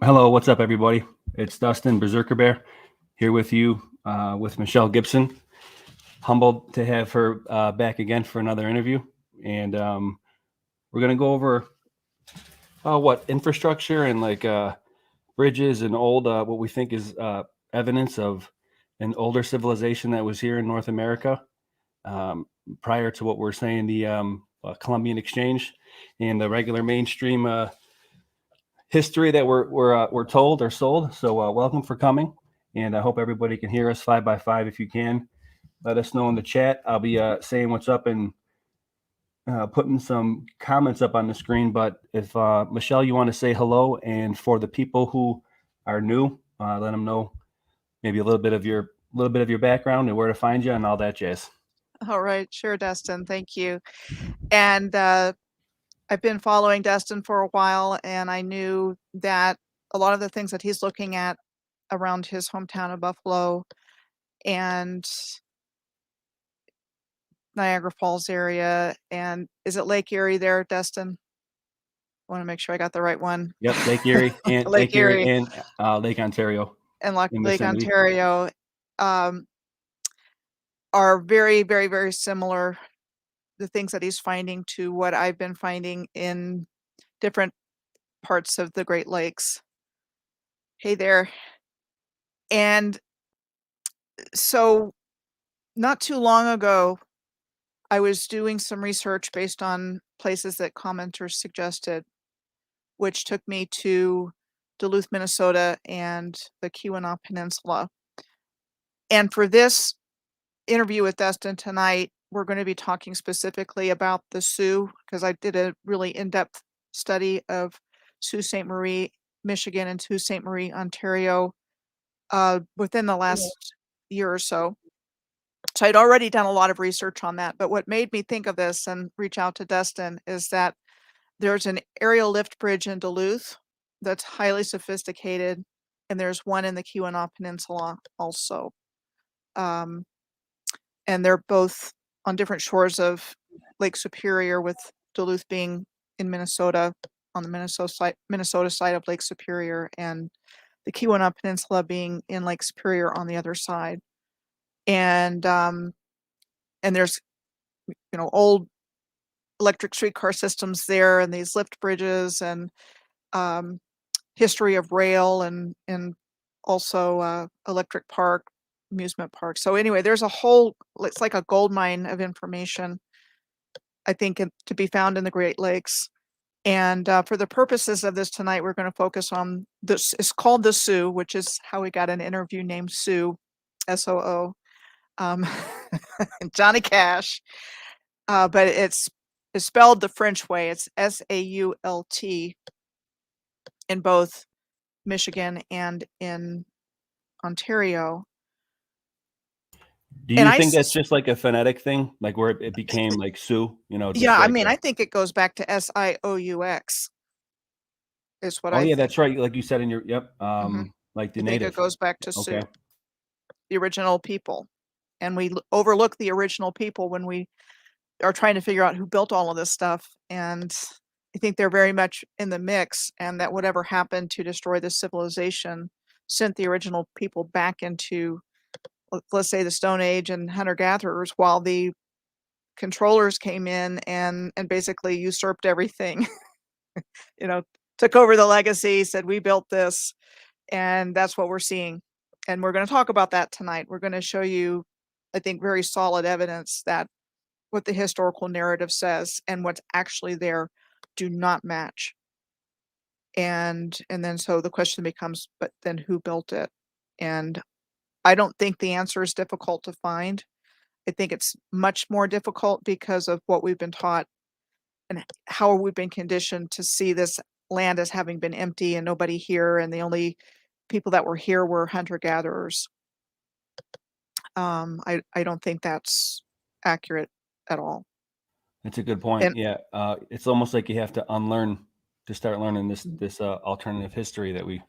Hello, what's up, everybody? It's Dustin Berserker Bear here with you with Michelle Gibson. Humbled to have her back again for another interview, and we're gonna go over what infrastructure and like bridges and old what we think is evidence of an older civilization that was here in North America prior to what we're saying the Columbian Exchange and the regular mainstream history that we're told or sold. So welcome for coming, and I hope everybody can hear us 5x5. If you can, let us know in the chat. I'll be saying what's up and putting some comments up on the screen. But if Michelle, you want to say hello, and for the people who are new, let them know maybe a little bit of your background and where to find you and all that jazz. All right, sure, Dustin. Thank you. And I've been following Dustin for a while, and I knew that a lot of the things that he's looking at around his hometown of Buffalo and Niagara Falls area, and is it Lake Erie there, Dustin? I want to make sure I got the right one. Yep, Lake Erie and Lake Erie and Lake Ontario and in Lake vicinity. Ontario are very, very, very similar. The things that he's finding to what I've been finding in different parts of the Great Lakes. Hey there. And so not too long ago, I was doing some research based on places that commenters suggested, which took me to Duluth, Minnesota and the Keweenaw Peninsula. And for this interview with Dustin tonight, we're going to be talking specifically about the Soo, because I did a really in-depth study of Sault Ste. Marie, Michigan and Sault Ste. Marie, Ontario within the last year or so. So I'd already done a lot of research on that, but what made me think of this and reach out to Dustin is that there's an aerial lift bridge in Duluth that's highly sophisticated, and there's one in the Keweenaw Peninsula also. And they're both on different shores of Lake Superior, with Duluth being in Minnesota, on the Minnesota side of Lake Superior, and the Keweenaw Peninsula being in Lake Superior on the other side. And there's, old electric streetcar systems there, and these lift bridges, and history of rail, and also electric park, amusement park. So anyway, there's a whole, it's like a gold mine of information, I think, to be found in the Great Lakes. And for the purposes of this tonight, we're going to focus on this. It's called the Soo, which is how we got an interview named Soo, S-O-O, Johnny Cash. But it's spelled the French way. It's S-A-U-L-T in both Michigan and in Ontario. Do you think that's just like a phonetic thing, like where it became like Soo? Yeah, I mean, I think it goes back to S-I-O-U-X. Is what I think. Yeah, that's right. Like you said in your like the I native. think it goes back to Soo, Okay. the original people, and we overlook the original people when we are trying to figure out who built all of this stuff. And I think they're very much in the mix, and that whatever happened to destroy this civilization sent the original people back into, let's say, the Stone Age and hunter-gatherers, while the controllers came in and basically usurped everything. Took over the legacy, said, we built this, and that's what we're seeing. And we're going to talk about that tonight. We're going to show you, I think, very solid evidence that what the historical narrative says and what's actually there do not match. And then so the question becomes, but then who built it? And I don't think the answer is difficult to find. I think it's much more difficult because of what we've been taught and how we've been conditioned to see this land as having been empty and nobody here, and the only people that were here were hunter-gatherers. I don't think that's accurate at all. That's a good point. Yeah, it's almost like you have to unlearn to start learning this alternative history that we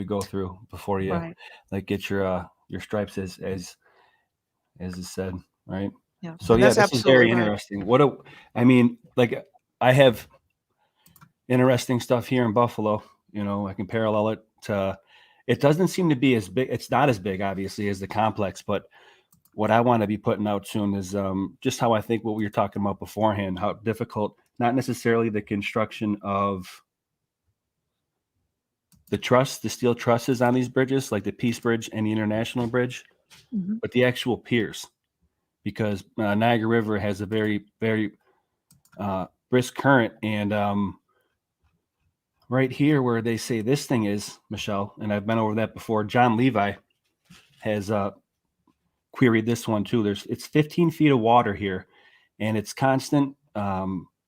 go through before you like get your stripes as is said, right? Yeah. So yeah, this is very interesting. I mean, like I have interesting stuff here in Buffalo You know, I can parallel it to, it doesn't seem to be as big. It's not as big, obviously, as the complex, but what I want to be putting out soon is just how I think what we were talking about beforehand, how difficult, not necessarily the construction of the steel trusses on these bridges, like the Peace Bridge and the International Bridge, Mhm. but the actual piers, because Niagara River has a very, very brisk current. And right here where they say this thing is, Michelle, and I've been over that before, John Levi has queried this one too. It's 15 feet of water here, and it's constant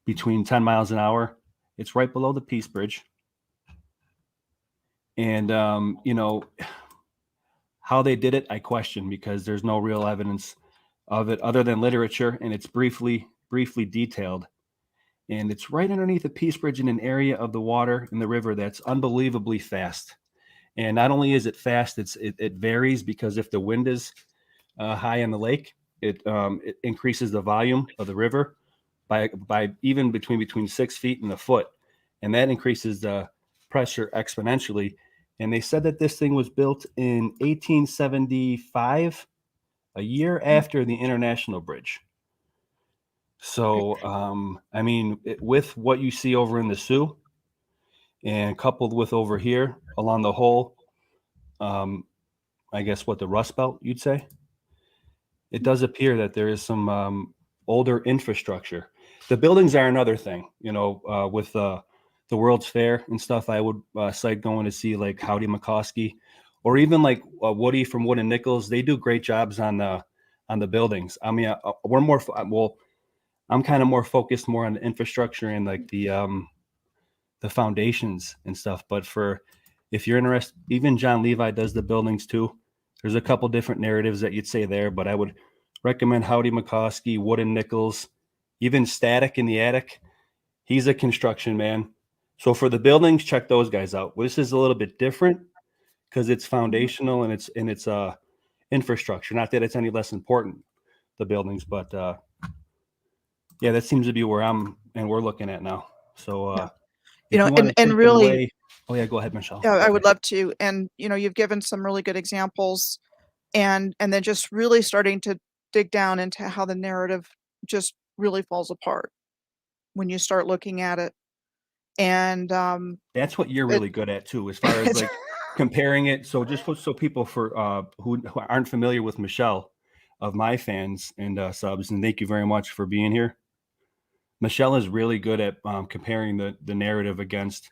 between 10 miles an hour. It's right below the Peace Bridge. And, you know, how they did it, I question, because there's no real evidence of it other than literature, and it's briefly detailed. And it's right underneath the Peace Bridge in an area of the water in the river that's unbelievably fast. And not only is it fast, it varies, because if the wind is high in the lake, it increases the volume of the river by even between 6 feet and a foot, and that increases the pressure exponentially. And they said that this thing was built in 1875, a year after the International Bridge. So, I mean, with what you see over in the Soo, and coupled with over here along the whole, I guess what the Rust Belt you'd say, it does appear that there is some older infrastructure. The buildings are another thing, you know, with the World's Fair and stuff. I would cite going to see like Howdy McCoskey, or even like Woody from Wood and Nichols. They do great jobs on the buildings. I mean, we're more well. I'm kind of more focused more on the infrastructure and like the foundations and stuff. But for if you're interested, even John Levi does the buildings too. There's a couple different narratives that you'd say there, but I would recommend Howdy McCoskey, Wood and Nichols, even Static in the Attic. He's a construction man. So for the buildings, check those guys out. Well, this is a little bit different because it's foundational and it's infrastructure. Not that it's any less important, the buildings, but yeah, that seems to be where we're looking at now. So Yeah. You if know, you want to and take it really, away, oh yeah, go ahead, Michelle. I would love to. And, you know, you've given some really good examples, and then just really starting to dig down into how the narrative just really falls apart when you start looking at it. And That's what you're it really good at too, as far as like comparing it. So just so people who aren't familiar with Michelle, of my fans and subs, and thank you very much for being here. Michelle is really good at comparing the narrative against,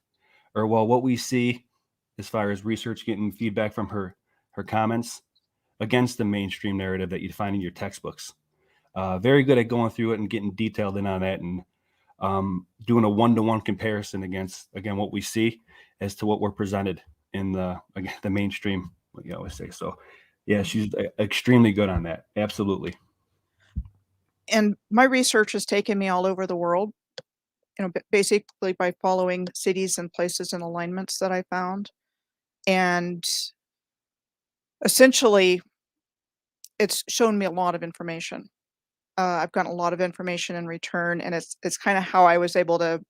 or well, what we see as far as research, getting feedback from her comments against the mainstream narrative that you'd find in your textbooks. Very good at going through it and getting detailed in on that, and doing a one-to-one comparison against, again, what we see as to what we're presented in the mainstream, what you always say. So yeah, she's extremely good on that. Absolutely. and my research has taken me all over the world, you know, basically by following cities and places and alignments that I found. And essentially, it's shown me a lot of information. I've gotten a lot of information in return, and it's kind of how I was able to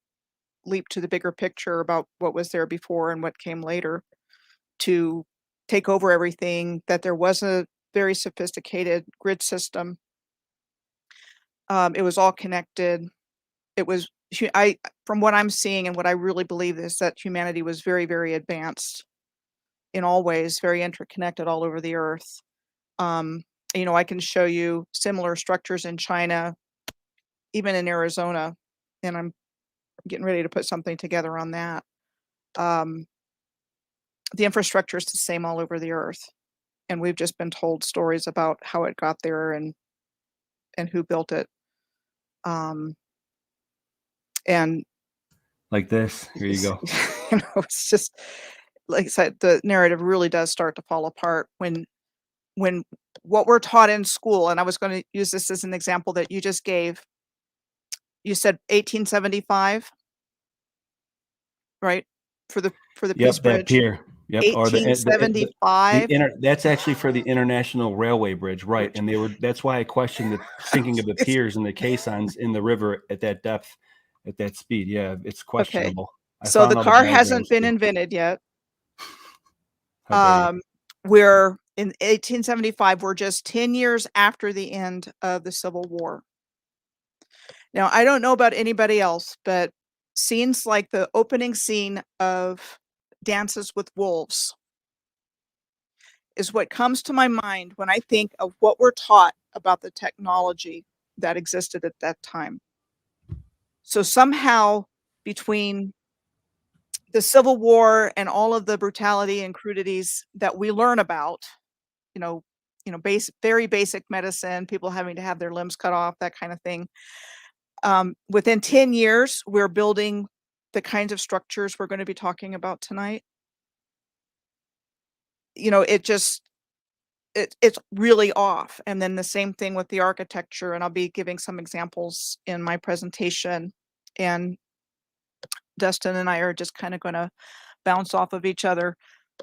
leap to the bigger picture about what was there before and what came later, to take over everything, that there was a very sophisticated grid system. It was all connected. It was from what I'm seeing and what I really believe is that humanity was very, very advanced in all ways, very interconnected all over the earth. Um, you know, I can show you similar structures in China, even in Arizona, and I'm getting ready to put something together on that. Um, the infrastructure is the same all over the earth, and we've just been told stories about how it got there and who built it. Um, and Like this. Here you it's, go. you know, it's just like I said, the narrative really does start to fall apart when what we're taught in school. And I was going to use this as an example that you just gave. You said 1875, right? For the Peace Yep, that Bridge. pier. Yep, or $1875. that's actually for the International Railway Bridge, right? And that's why I questioned the sinking of the piers and the caissons in the river at that depth, at that speed. Yeah, it's Okay. questionable. I So found the all the car hasn't diagrams been too. invented yet. How dare you? We're in 1875. We're just 10 years after the end of the Civil War. Now, I don't know about anybody else, but scenes like the opening scene of Dances with Wolves is what comes to my mind when I think of what we're taught about the technology that existed at that time. So somehow between the Civil War and all of the brutality and crudities that we learn about, you know, very basic medicine, people having to have their limbs cut off, that kind of thing. Within 10 years, we're building the kinds of structures we're going to be talking about tonight. It just it's really off. And then the same thing with the architecture, and I'll be giving some examples in my presentation. And Dustin and I are just kind of going to bounce off of each other.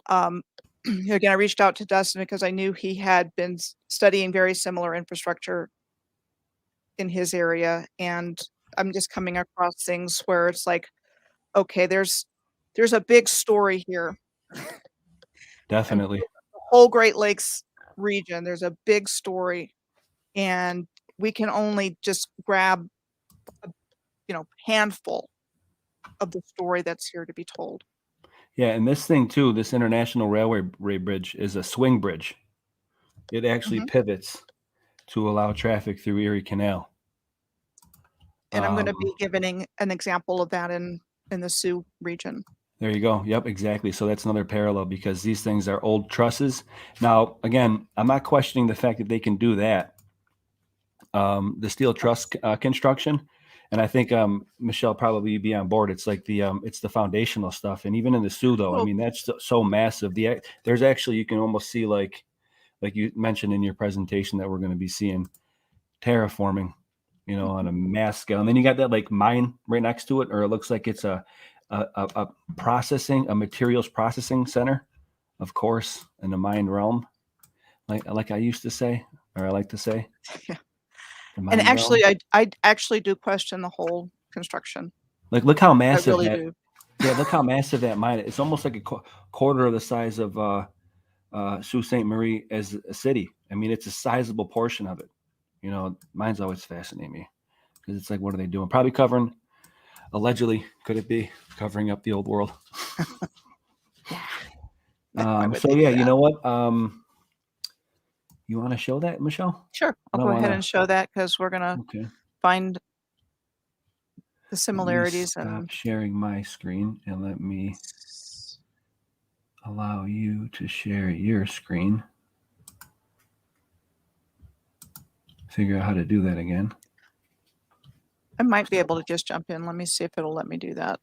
Again, I reached out to Dustin because I knew he had been studying very similar infrastructure in his area, and I'm just coming across things where it's like, okay, there's a big story here. And Definitely. the whole Great Lakes region, there's a big story, and we can only just grab a handful of the story that's here to be told. Yeah, and this thing too, this international railway bridge is a swing bridge. It actually Mhm. pivots to allow traffic through Erie Canal. And I'm gonna be Um, giving an example of that in the Sioux region. There you go. Yep, exactly. So that's another parallel because these things are old trusses. Now, again, I'm not questioning the fact that they can do that. The steel truss construction, and I think Michelle probably be on board. It's like it's the foundational stuff, and even in the Sioux, though, I Well, mean that's so massive. There's actually, you can almost see like you mentioned in your presentation, that we're going to be seeing terraforming, on mhm. a mass scale. And then you got that like mine right next to it, or it looks like it's a materials processing center, of course, in the mine realm, like I used to say, or I like to say, Yeah. the And mine realm. actually, I actually do question the whole construction. Like, look how I massive really that. do. Yeah, look how massive that mine is. It's almost like a quarter of the size of Sault Ste. Marie as a city. I mean, it's a sizable portion of it. Mine's always fascinated me because it's like, what are they doing? Probably covering, allegedly, could it be covering up the old world? Yeah. Why would So they yeah, do you that? know what? You want to show that, Michelle? Sure, I I'll don't go want ahead to. and show that because we're gonna Okay. find the Let me similarities stop and sharing my screen and let me allow you to share your screen. Figure out how to do that again. I might be able to just jump in. Let me see if it'll let me do that.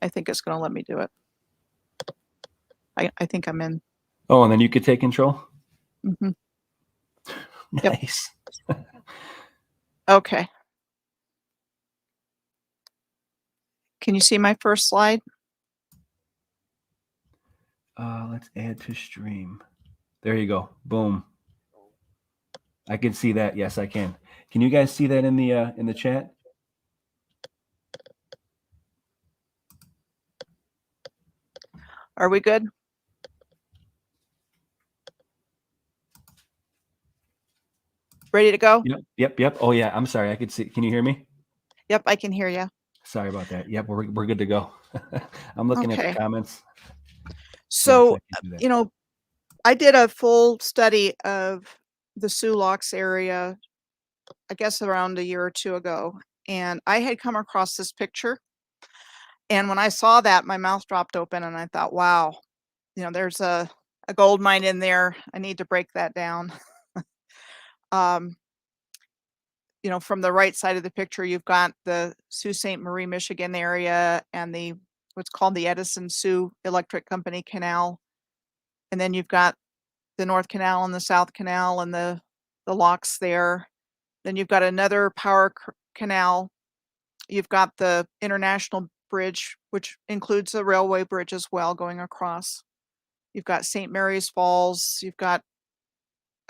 I think it's gonna let me do it. I think I'm in. Oh, and then you could take control. Mhm. Yep. Nice. Okay. Can you see my first slide? Let's add to stream. There you go. Boom. I can see that. Yes, I can. Can you guys see that in the chat? Are we good? Ready to go? Yep. Yep. Yep. Oh yeah. I'm sorry. I could see. Can you hear me? Yep, I can hear you. Sorry about that. Yep. We're good to go. I'm looking at the Okay. comments. Yes, So, I can do that. you know, I did a full study of the Soo Locks area, I guess around a year or two ago, and I had come across this picture. And when I saw that, my mouth dropped open and I thought, wow, there's a gold mine in there. I need to break that down. Um, from the right side of the picture, you've got the Sault Ste. Marie, Michigan area and the what's called the Edison Sioux Electric Company Canal. And then you've got the North Canal and the South Canal and the locks there. Then you've got another power canal. You've got the International Bridge, which includes a railway bridge as well going across. You've got St. Mary's Falls. You've got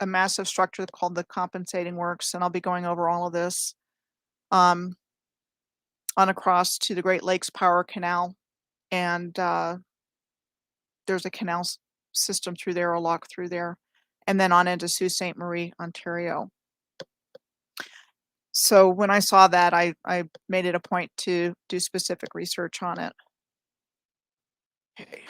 a massive structure called the compensating works, and I'll be going over all of this. Um, on across to the Great Lakes Power Canal, and there's a canal system through there, a lock through there, and then on into Sault Ste. Marie, Ontario. So when I saw that, I made it a point to do specific research on it. Okay.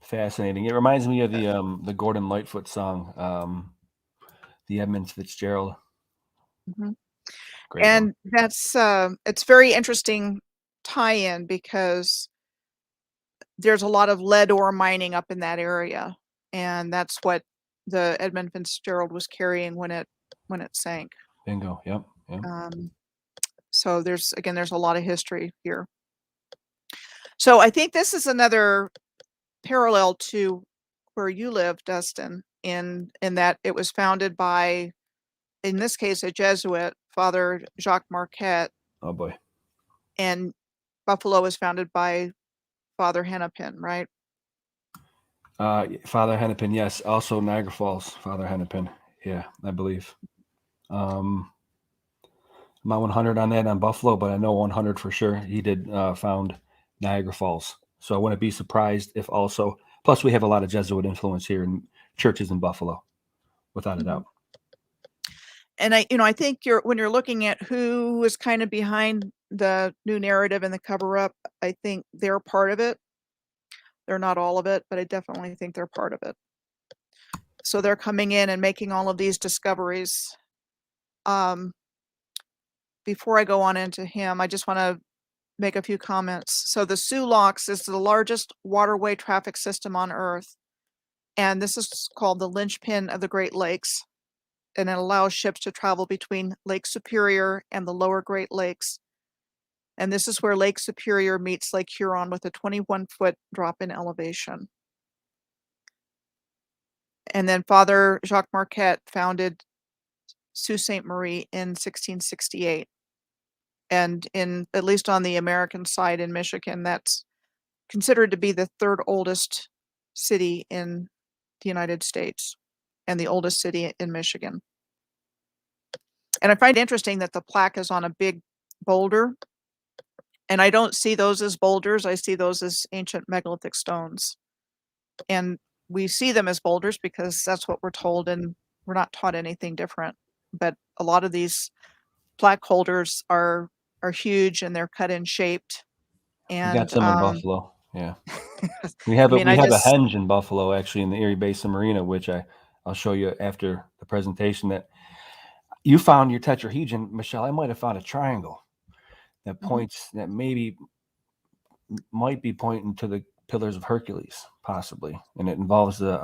Fascinating. It reminds me of the Gordon Lightfoot song, the Edmund Fitzgerald. Mhm. Great one. And that's it's very interesting tie-in because there's a lot of lead ore mining up in that area, and that's what the Edmund Fitzgerald was carrying when it sank. Bingo. Yep. Yep. So there's a lot of history here. So I think this is another parallel to where you live, Dustin, in that it was founded by, in this case, a Jesuit, Father Jacques Marquette, Oh boy. and Buffalo was founded by Father Hennepin, right? Father Hennepin, yes. Also Niagara Falls, Father Hennepin. Yeah, I believe. I'm not 100 on that on Buffalo, but I know 100 for sure. He did found Niagara Falls. So I wouldn't be surprised if also, plus we have a lot of Jesuit influence here in churches in Buffalo, without a Mhm. doubt. And I think when you're looking at who is kind of behind the new narrative and the cover up, I think they're part of it. They're not all of it, but I definitely think they're part of it. So they're coming in and making all of these discoveries. Before I go on into him, I just want to make a few comments. So the Soo Locks is the largest waterway traffic system on Earth, and this is called the linchpin of the Great Lakes, and it allows ships to travel between Lake Superior and the lower Great Lakes. And this is where Lake Superior meets Lake Huron with a 21-foot drop in elevation. And then Father Jacques Marquette founded Sault Ste. Marie in 1668. And at least on the American side in Michigan, that's considered to be the third oldest city in the United States and the oldest city in Michigan. And I find it interesting that the plaque is on a big boulder, and I don't see those as boulders. I see those as ancient megalithic stones. And we see them as boulders because that's what we're told, and we're not taught anything different. But a lot of these plaque holders are huge, and they're cut in shaped. We got And some in Buffalo. Yeah. I We have mean, we have a henge in Buffalo actually in the Erie Basin Marina, which I'll show you after the presentation. That you found your tetrahedron, Michelle. I might have found a triangle that points that maybe might be pointing to the Pillars of Hercules, possibly, and it involves the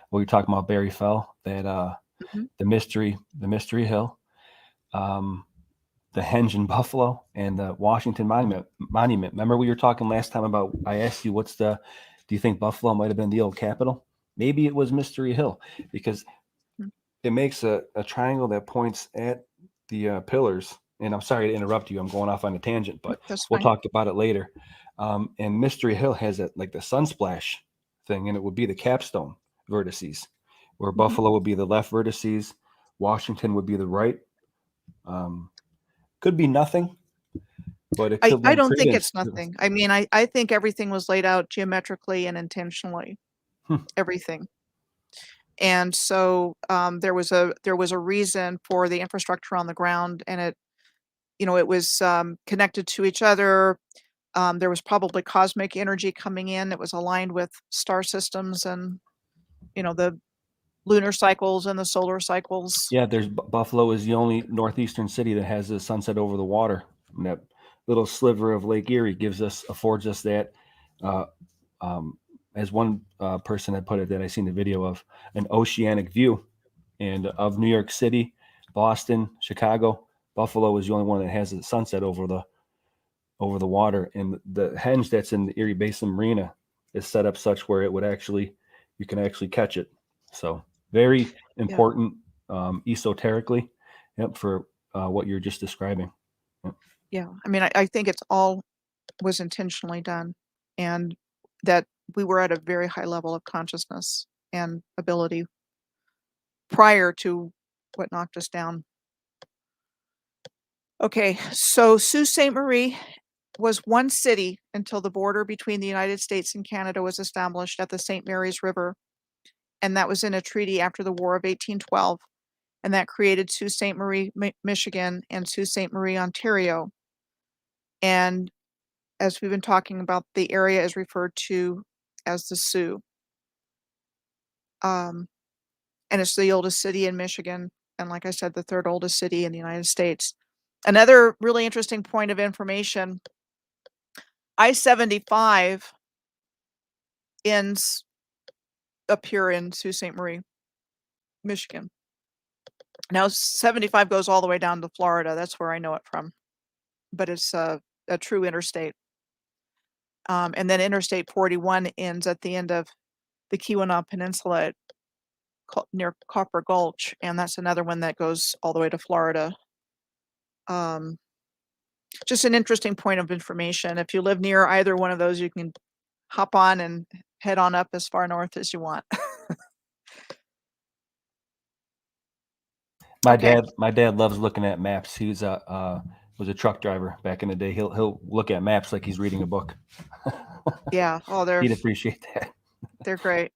what you're talking about, Barry Fell, that the mystery hill, the henge in Buffalo, and the Washington Monument. Remember we were talking last time about, I asked you do you think Buffalo might have been the old capital? Maybe it was Mystery Hill, because it makes a triangle that points at the pillars. And I'm sorry to interrupt you. I'm going off on a tangent, but we'll talk about it later. And Mystery Hill has like the sunsplash thing, and it would be the capstone vertices, where Buffalo would be the left vertices, Washington would be the right. Could be nothing, but it could I lend don't think credence it's nothing. I mean, I think everything was laid out geometrically and intentionally. Everything. And so there was a reason for the infrastructure on the ground, and it was connected to each other. There was probably cosmic energy coming in. It was aligned with star systems and the lunar cycles and the solar cycles. Yeah, Buffalo is the only northeastern city that has a sunset over the water. And that little sliver of Lake Erie affords us that. As one person had put it that I seen the video of, an oceanic view, and of New York City, Boston, Chicago, Buffalo is the only one that has a sunset over the water. And the henge that's in the Erie Basin Marina is set up such where you can actually catch it. So very important, esoterically, for what you're just describing. Yep. Yeah, I mean, I think it's all was intentionally done, and that we were at a very high level of consciousness and ability prior to what knocked us down. Okay, so Sault Ste. Marie was one city until the border between the United States and Canada was established at the St. Mary's River, and that was in a treaty after the War of 1812, and that created Sault Ste. Marie, Michigan, and Sault Ste. Marie, Ontario. And as we've been talking about, the area is referred to as the Sioux. And it's the oldest city in Michigan, and like I said, the third oldest city in the United States. Another really interesting point of information, I-75 ends up here in Sault Ste. Marie, Michigan. Now 75 goes all the way down to Florida, that's where I know it from, but it's a true interstate. And then Interstate 41 ends at the end of the Keweenaw Peninsula near Copper Gulch, and that's another one that goes all the way to Florida. Just an interesting point of information. If you live near either one of those, you can hop on and head on up as far north as you want. Okay. My dad loves looking at maps. He's was a truck driver back in the day. He'll look at maps like he's reading a book. Yeah. Oh, He'd appreciate that. they're great.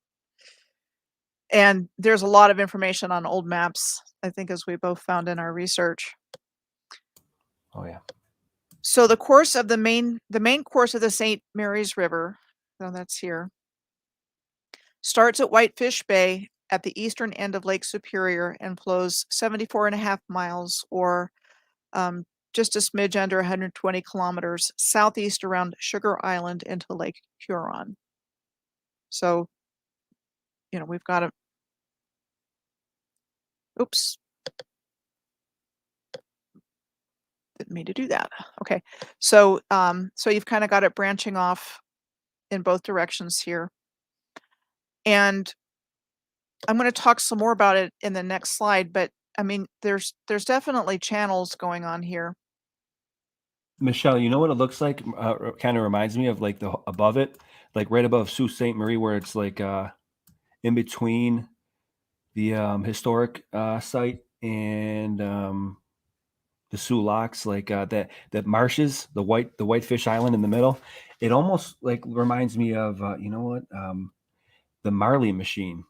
And there's a lot of information on old maps, I think, as we both found in our research. Oh yeah. So the course of the main course of the St. Mary's River, so that's here, starts at Whitefish Bay at the eastern end of Lake Superior and flows 74.5 miles, or just a smidge under 120 kilometers southeast around Sugar Island into Lake Huron. So, we've got a, oops, didn't mean to do that. Okay, so so you've kind of got it branching off in both directions here, and I'm going to talk some more about it in the next slide. But I mean, there's definitely channels going on here. Michelle, you know what it looks like? Kind of reminds me of like the above it, like right above Sault Ste. Marie, where it's like in between the historic site and the Soo Locks, like that marshes, the Whitefish Island in the middle. It almost like reminds me of you know what, the Marley machine,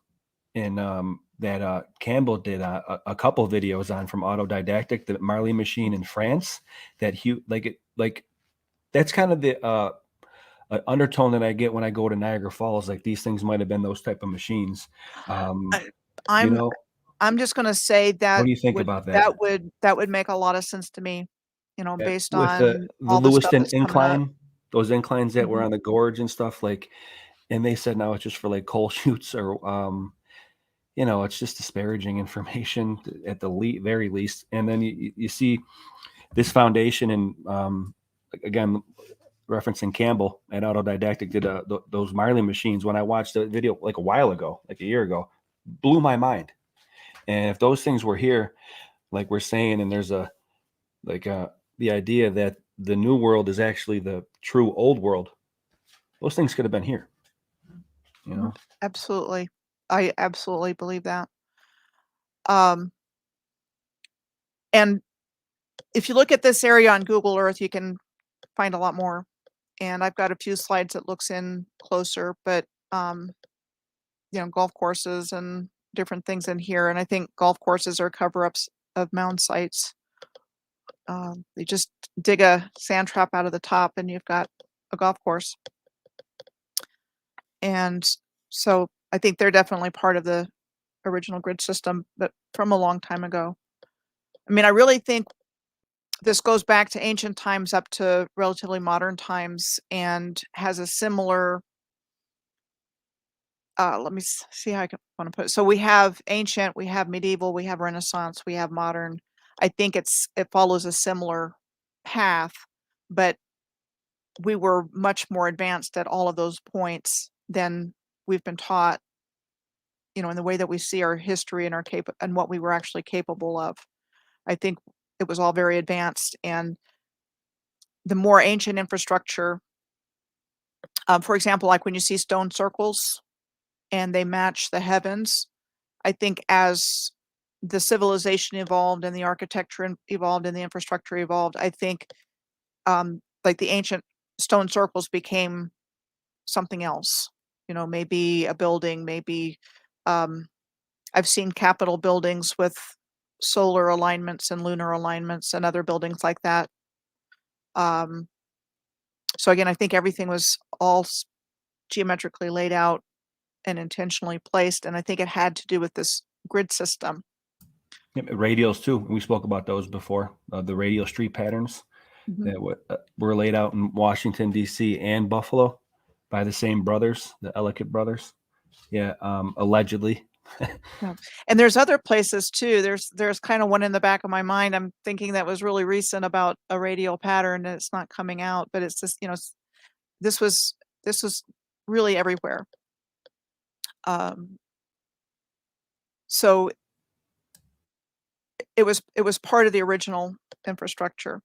and that Campbell did a couple videos on from Autodidactic, the Marley machine in France. That like that's kind of the undertone that I get when I go to Niagara Falls. Like these things might have been those type of machines. You I'm know, I'm just going to say what that do you think about that? that would make a lot of sense to me, based With on the all the stuff Lewiston that's coming up. incline, those inclines that were Mhm. on the gorge and stuff, like, and they said now it's just for like coal chutes or it's just disparaging information at the very least. And then you see this foundation, and again, referencing Campbell at Autodidactic did those Marley machines. When I watched the video like a while ago, like a year ago, blew my mind. And if those things were here, like we're saying, and there's the idea that the new world is actually the true old world, those things could have been here. Absolutely. I absolutely believe that. Um, and if you look at this area on Google Earth, you can find a lot more. And I've got a few slides that looks in closer, but golf courses and different things in here. And I think golf courses are cover-ups of mound sites. They just dig a sand trap out of the top and you've got a golf course. And so I think they're definitely part of the original grid system, but from a long time ago. I mean, I really think this goes back to ancient times up to relatively modern times and has a similar, let me see how I want to put it. So we have ancient, we have medieval, we have Renaissance, we have modern. I think it follows a similar path, but we were much more advanced at all of those points than we've been taught, in the way that we see our history and and what we were actually capable of. I think it was all very advanced, and the more ancient infrastructure, for example, like when you see stone circles and they match the heavens, I think as the civilization evolved and the architecture evolved and the infrastructure evolved, I think like the ancient stone circles became something else. You know, maybe a building, maybe I've seen Capitol buildings with solar alignments and lunar alignments and other buildings like that. So again, I think everything was all geometrically laid out and intentionally placed, and I think it had to do with this grid system. Yeah, radials too. We spoke about those before. The radial street patterns that were laid out in Washington D.C. and Buffalo by the same brothers, the Ellicott brothers. Yeah, allegedly. Yeah. And there's other places too. There's kind of one in the back of my mind. I'm thinking that was really recent about a radial pattern, and it's not coming out, but it's just, you know, this was really everywhere. So it was part of the original infrastructure.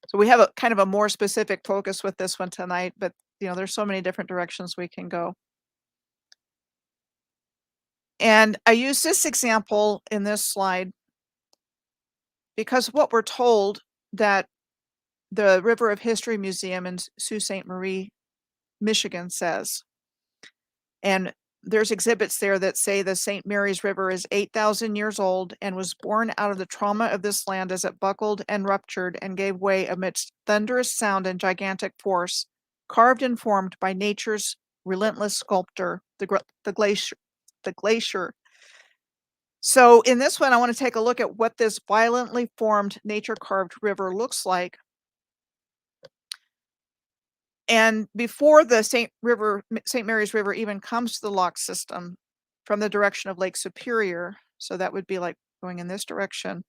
So we have a kind of a more specific focus with this one tonight, but you know, there's so many different directions we can go. And I use this example in this slide because what we're told that the River of History Museum in Sault Ste. Marie, Michigan says, and there's exhibits there that say the St. Mary's River is 8,000 years old and was born out of the trauma of this land as it buckled and ruptured and gave way amidst thunderous sound and gigantic force, carved and formed by nature's relentless sculptor, the glacier. So in this one, I want to take a look at what this violently formed nature-carved river looks like. And before the St. Mary's River even comes to the lock system from the direction of Lake Superior, so that would be like going in this direction,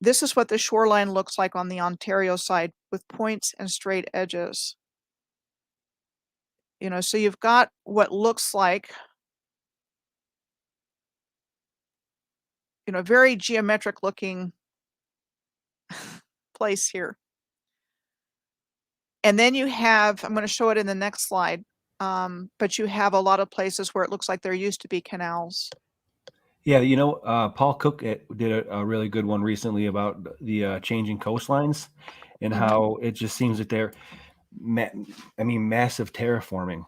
this is what the shoreline looks like on the Ontario side with points and straight edges. You know, so you've got what looks like, you know, very geometric looking place here. And then you have, I'm going to show it in the next slide, but you have a lot of places where it looks like there used to be canals. Yeah, you know, Paul Cook did a really good one recently about the changing coastlines and how it just seems that they're, massive terraforming,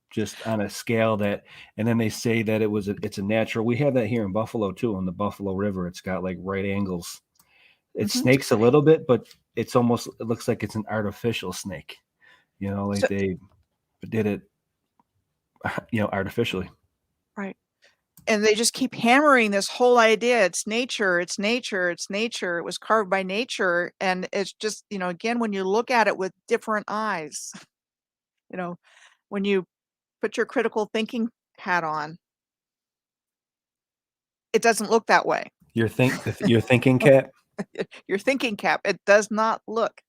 just on a scale that, and then they say that it's a natural. We have that here in Buffalo too, on the Buffalo River. It's got like right angles. It snakes a little bit, but it looks like it's an artificial snake. You know, like they did it, artificially. Right. And they just keep hammering this whole idea. It's nature, it's nature, it's nature. It was carved by nature. And it's just, you know, again, when you look at it with different eyes, you know, when you put your critical thinking hat on, it doesn't look that way. Your thinking cap. Your thinking cap, it does not look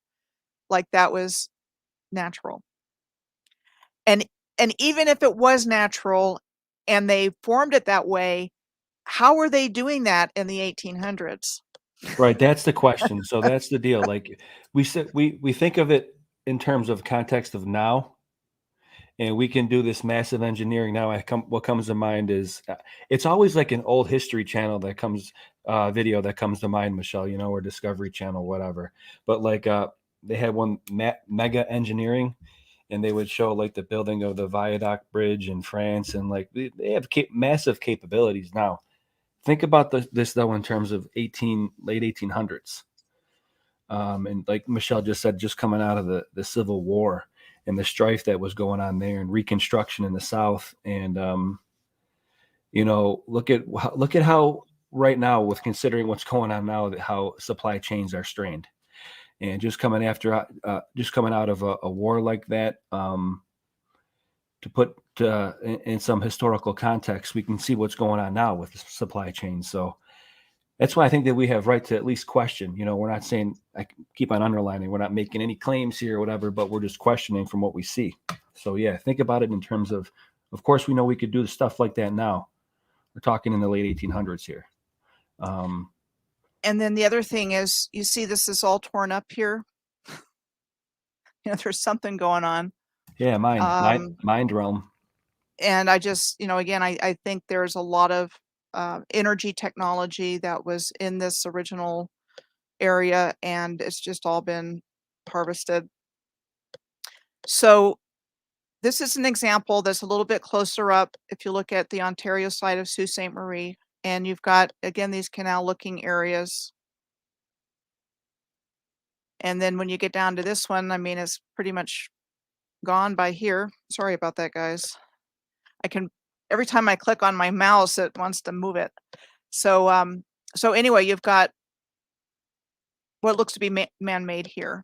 like that was natural. And even if it was natural and they formed it that way, how were they doing that in the 1800s? Right, that's the question. So that's the deal. Like we said, we think of it in terms of context of now, and we can do this massive engineering now. What comes to mind is it's always like an old History Channel that comes video that comes to mind, Michelle. You know, or Discovery Channel, whatever. But like they had one mega engineering, and they would show like the building of the Viaduct Bridge in France, and like they have massive capabilities now. Think about this though in terms of late 1800s, and like Michelle just said, just coming out of the Civil War and the strife that was going on there, and Reconstruction in the South, and you know, look at how right now, with considering what's going on now, that how supply chains are strained, and just coming out of a war like that. To put in some historical context, we can see what's going on now with the supply chain. So that's why I think that we have right to at least question. You know, we're not saying, I keep on underlining, we're not making any claims here or whatever, but we're just questioning from what we see. So yeah, think about it in terms of course, we know we could do stuff like that now. We're talking in the late 1800s here. And then the other thing is, you see this is all torn up here. You know, there's something going on. Yeah, mind realm. And I just, you know, again, I think there's a lot of energy technology that was in this original area, and it's just all been harvested. So this is an example that's a little bit closer up if you look at the Ontario side of Sault Ste. Marie, and you've got, again, these canal-looking areas. And then when you get down to this one, I mean, it's pretty much gone by here. Sorry about that, guys. Every time I click on my mouse, it wants to move it. So anyway, you've got what looks to be man-made here.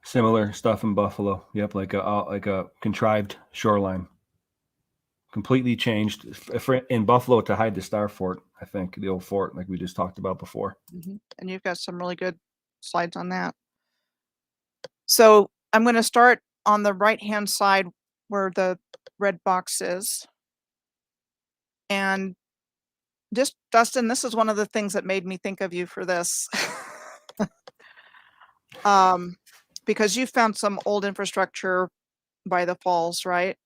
Similar stuff in Buffalo. Yep, like a contrived shoreline. Completely changed in Buffalo to hide the Star Fort, I think, the old fort like we just talked about before. And you've got some really good slides on that. So I'm going to start on the right-hand side where the red box is. And just, Dustin, this is one of the things that made me think of you for this. Because you found some old infrastructure by the falls, right?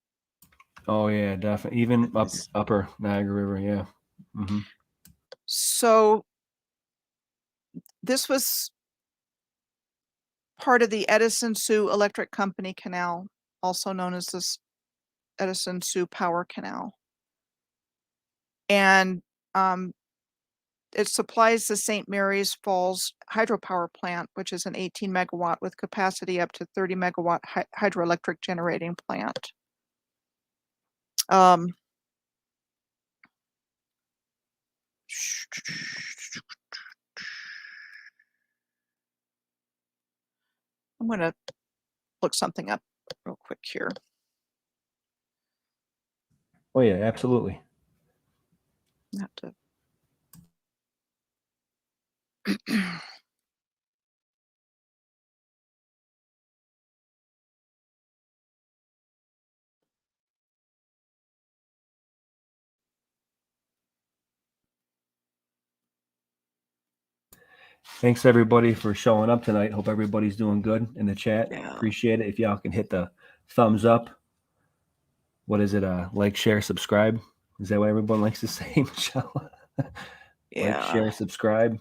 Oh yeah, definitely. Even upper Niagara River, yeah. So this was part of the Edison Sioux Electric Company Canal, also known as this Edison Sioux Power Canal. And it supplies the St. Mary's Falls hydropower plant, which is an 18 megawatt with capacity up to 30 megawatt hydroelectric generating plant. I'm going to look something up real quick here. Oh yeah, absolutely. I have to. Thanks everybody for showing up tonight. Hope everybody's doing good in the chat. Yeah. Appreciate it. If y'all can hit the thumbs up. What is it? Like, share, subscribe. Is that what everyone likes to say, Michelle? Yeah. Like, share, subscribe.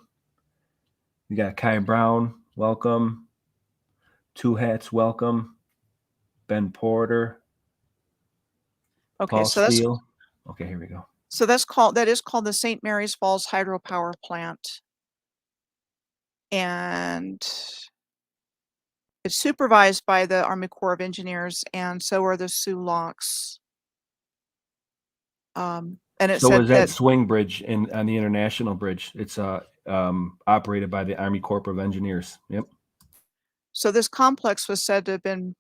We got Kai Brown, welcome. Two Hats, welcome. Ben Porter. Okay, Paul so Steele. Okay, here we go. So that is called the St. Mary's Falls hydropower plant. And it's supervised by the Army Corps of Engineers, and so are the Soo Locks. And it So said was that swing bridge on the International Bridge? It's operated by the Army Corps of Engineers. Yep. So this complex was said to have been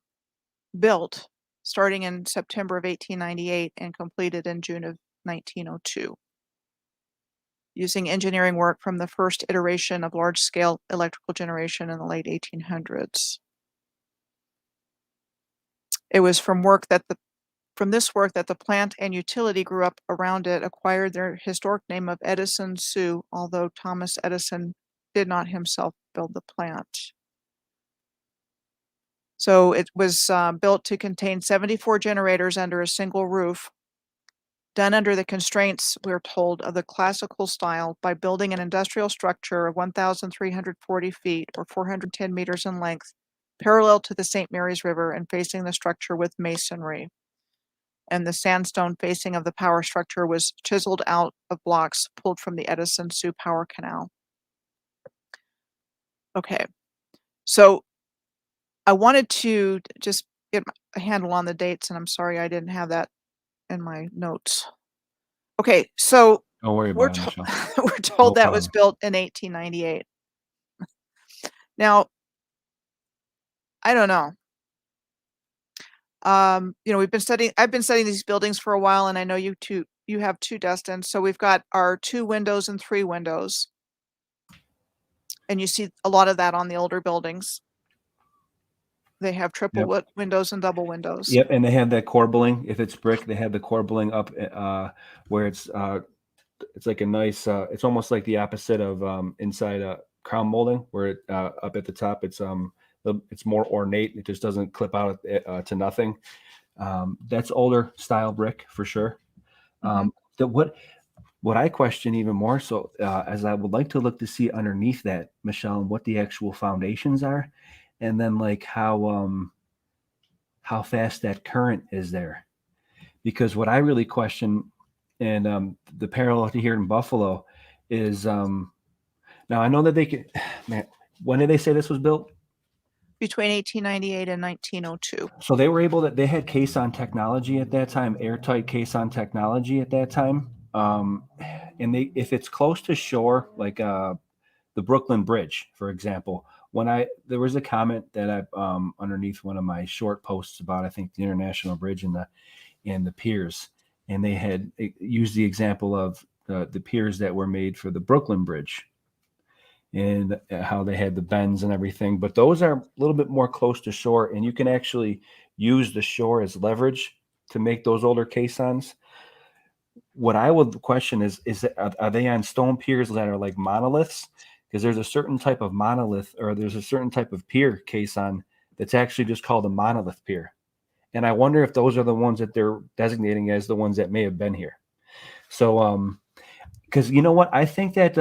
built starting in September of 1898 and completed in June of 1902, using engineering work from the first iteration of large-scale electrical generation in the late 1800s. It was from this work that the plant and utility grew up around it, acquired their historic name of Edison Sioux, although Thomas Edison did not himself build the plant. So it was built to contain 74 generators under a single roof, done under the constraints, we're told, of the classical style by building an industrial structure of 1,340 feet or 410 meters in length, parallel to the St. Mary's River and facing the structure with masonry. And the sandstone facing of the power structure was chiseled out of blocks pulled from the Edison Sioux Power Canal. Okay, so I wanted to just get a handle on the dates, and I'm sorry I didn't have that in my notes. Okay, so don't worry about it, Michelle. We're told that was built in 1898. Now, I don't know. I've been studying these buildings for a while, and I know you have too, Dustin. So we've got our 2 windows and 3 windows. And you see a lot of that on the older buildings. They have triple windows and double windows. Yep, and they have that corbelling. If it's brick, they have the corbelling up where it's like a nice. It's almost like the opposite of inside crown molding, where up at the top it's It's more ornate. It just doesn't clip out to nothing. That's older style brick for sure. Mhm. What I question even more so, as I would like to look to see underneath that, Michelle, what the actual foundations are, and then like how fast that current is there. Because what I really question, and the parallel to here in Buffalo, is now I know that they can. Man, when did they say this was built? Between 1898 and 1902. So they were able that they had caisson technology at that time, airtight caisson technology at that time. And they, if it's close to shore, like the Brooklyn Bridge, for example, when there was a comment that I underneath one of my short posts about I think the International Bridge and the piers, and they had used the example of the piers that were made for the Brooklyn Bridge and how they had the bends and everything. But those are a little bit more close to shore, and you can actually use the shore as leverage to make those older caissons. What I would question is that, are they on stone piers that are like monoliths? Because there's a certain type of monolith, or there's a certain type of pier caisson that's actually just called a monolith pier. And I wonder if those are the ones that they're designating as the ones that may have been here. So, because you know what, I think that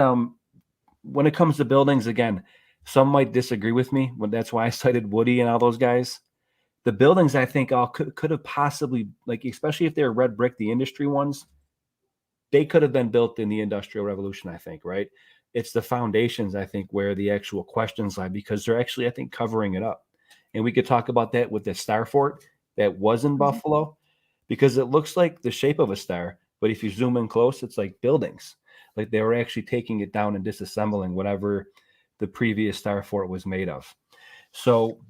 when it comes to buildings, again, some might disagree with me. But that's why I cited Woody and all those guys. The buildings, I think, all could have possibly, like, especially if they're red brick, the industry ones, they could have been built in the Industrial Revolution, I think, right? It's the foundations, I think, where the actual questions lie, because they're actually, I think, covering it up. And we could talk about that with the Star Fort that was in Mhm. Buffalo, because it looks like the shape of a star, but if you zoom in close, it's like buildings. Like they were actually taking it down and disassembling whatever the previous Star Fort was made of. So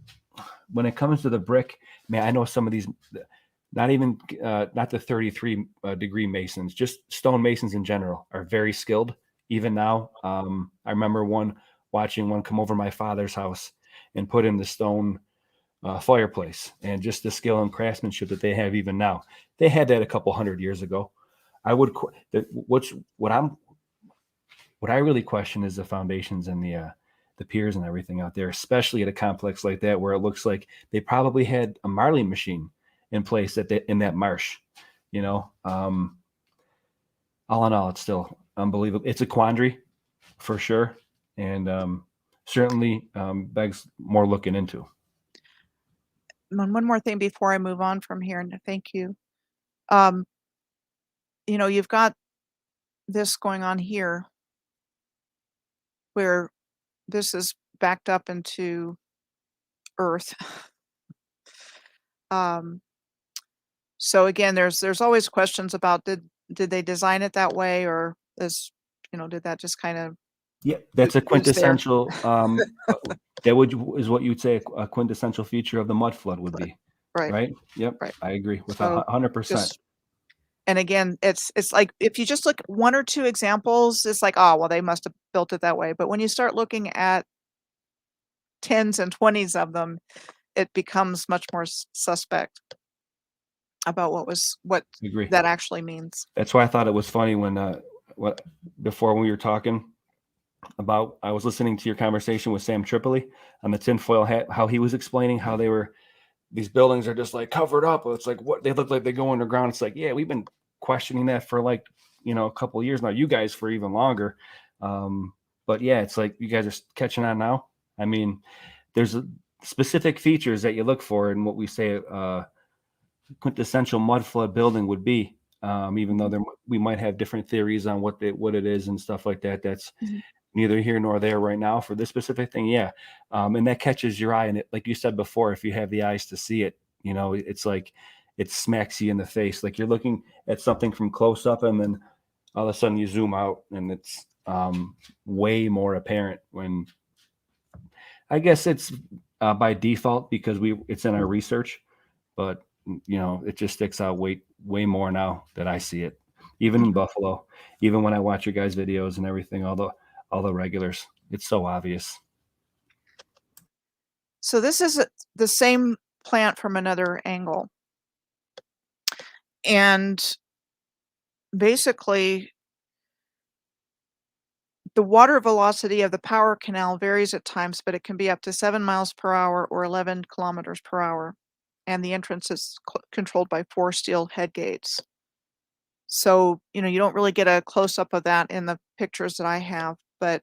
when it comes to the brick, man, I know some of these, not even not the 33 degree masons, just stone masons in general are very skilled. Even now, I remember watching one come over my father's house and put in the stone fireplace, and just the skill and craftsmanship that they have even now. They had that a couple hundred years ago. I would what I really question is the foundations and the piers and everything out there, especially at a complex like that where it looks like they probably had a marling machine in place in that marsh. You know, all in all, it's still unbelievable. It's a quandary for sure, and certainly begs more looking into. One more thing before I move on from here, and thank you. Um, you've got this going on here where this is backed up into earth. Um, so again, there's always questions about did they design it that way, or did that just kind of Yeah, that's a ooze there? quintessential. Is what you'd say a quintessential feature of the mud flood would But be, right, right? Yep, right. I agree with So 100%. just and again, it's like if you just look at one or two examples, it's like, oh well, they must have built it that way. But when you start looking at tens and twenties of them, it becomes much more suspect about what I agree. that actually means. That's why I thought it was funny when what before when we were talking about, I was listening to your conversation with Sam Tripoli on the tinfoil hat, how he was explaining how these buildings are just like covered up. It's like what they look like they go underground. It's like, yeah, we've been questioning that for like, a couple of years now, you guys for even longer. But yeah, it's like you guys are catching on now. I mean, there's specific features that you look for in what we say quintessential mud flood building would be. Even though Mhm, we might have different theories on what it is and stuff like that. That's mhm. neither here nor there right now for this specific thing. Yeah. And that catches your eye. And it, like you said before, if you have the eyes to see it, it's like it smacks you in the face. Like you're looking at something from close up, and then all of a sudden you zoom out and it's way more apparent when I guess it's by default because it's in our research, but it just sticks out way more now that I see it, even in Okay. Buffalo, even when I watch your guys' videos and everything, all the regulars, it's so obvious. So this is the same plant from another angle. And basically The water velocity of the power canal varies at times, but it can be up to 7 miles per hour or 11 kilometers per hour. And the entrance is controlled by 4 steel head gates. So, you don't really get a close-up of that in the pictures that I have, but,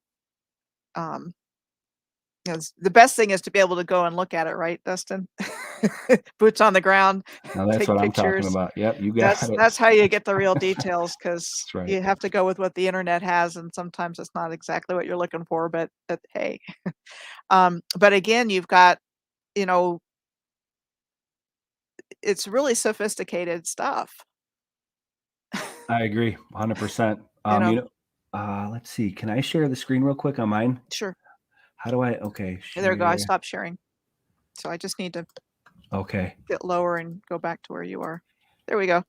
um, the best thing is to be able to go and look at it, right, Dustin? Boots on the ground, Now that's take what I'm talking pictures. about. Yep, you got That's it. that's how you get the real details, because That's right. you have to go with what the internet has, and sometimes it's not exactly what you're looking for, but hey. But again, you've got, you know, it's really sophisticated stuff, I agree 100%. you know? Let's see. Can I share the screen real quick on mine? Sure. How do I okay, There we go, I share. stopped sharing. So I just need to Okay. get lower and go back to where you are. There we go.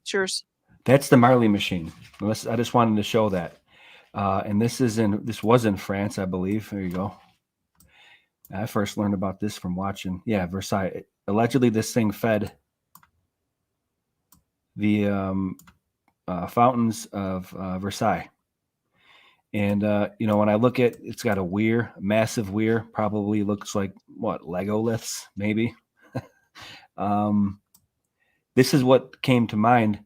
It's yours. That's the Marley machine. I just wanted to show that. And this was in France, I believe. There you go. I first learned about this from watching, Versailles. Allegedly, this thing fed the fountains of Versailles. And when I look at it's got a weir, massive weir, probably looks like what, Lego lifts, maybe. This is what came to mind.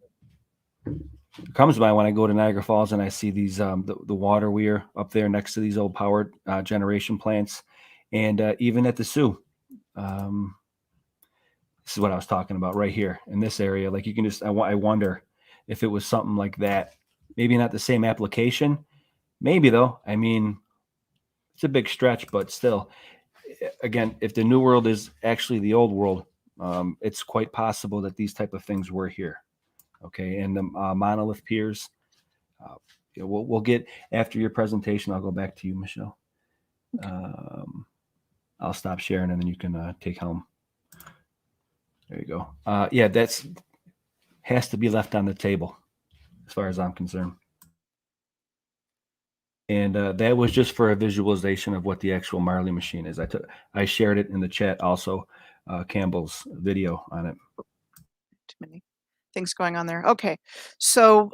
Comes to mind when I go to Niagara Falls and I see these the water weir up there next to these old power generation plants, and even at the Soo. This is what I was talking about right here in this area. Like you can just, I wonder if it was something like that. Maybe not the same application. Maybe though. I mean, it's a big stretch, but still, again, if the new world is actually the old world, it's quite possible that these type of things were here. Okay, and the monolith piers. We'll get after your presentation. I'll go back to you, Michelle. Okay. I'll stop sharing and then you can take home. There you go. Yeah, that's has to be left on the table, as far as I'm concerned. And that was just for a visualization of what the actual Marley machine is. I shared it in the chat also, Campbell's video on it. Too many things going on there. Okay. So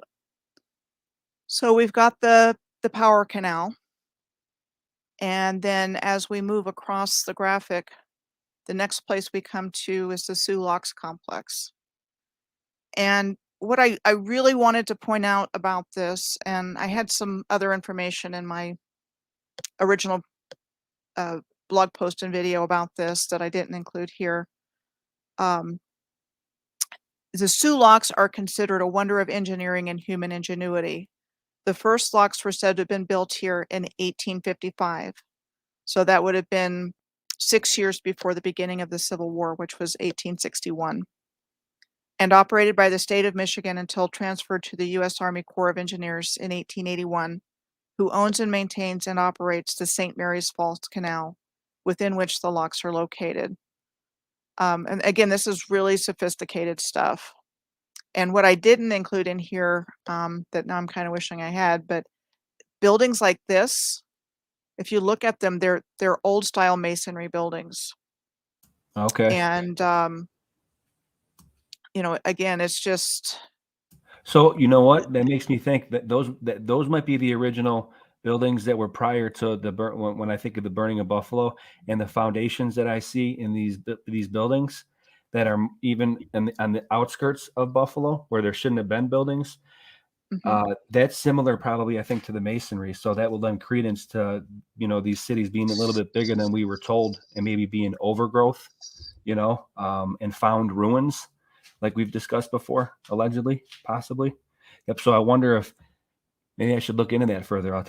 we've got the power canal. And then as we move across the graphic, the next place we come to is the Soo Locks complex. And what I really wanted to point out about this, and I had some other information in my original blog post and video about this that I didn't include here. The Soo Locks are considered a wonder of engineering and human ingenuity. The first locks were said to have been built here in 1855. So that would have been 6 years before the beginning of the Civil War, which was 1861, and operated by the state of Michigan until transferred to the U.S. Army Corps of Engineers in 1881, who owns and maintains and operates the St. Mary's Falls Canal, within which the locks are located. And again, this is really sophisticated stuff. And what I didn't include in here, that now I'm kind of wishing I had, but buildings like this, if you look at them, they're old style masonry buildings. Okay. And again, it's just. So you know what? That makes me think that those might be the original buildings that were prior to when I think of the burning of Buffalo, and the foundations that I see in these buildings that are even on the outskirts of Buffalo where there shouldn't have been buildings. That's similar probably, I think, to the masonry. So that will lend credence to, these cities being a little bit bigger than we were told, and maybe being overgrowth, and found ruins like we've discussed before, allegedly, possibly. Yep. So I wonder if maybe I should look into that further. I'll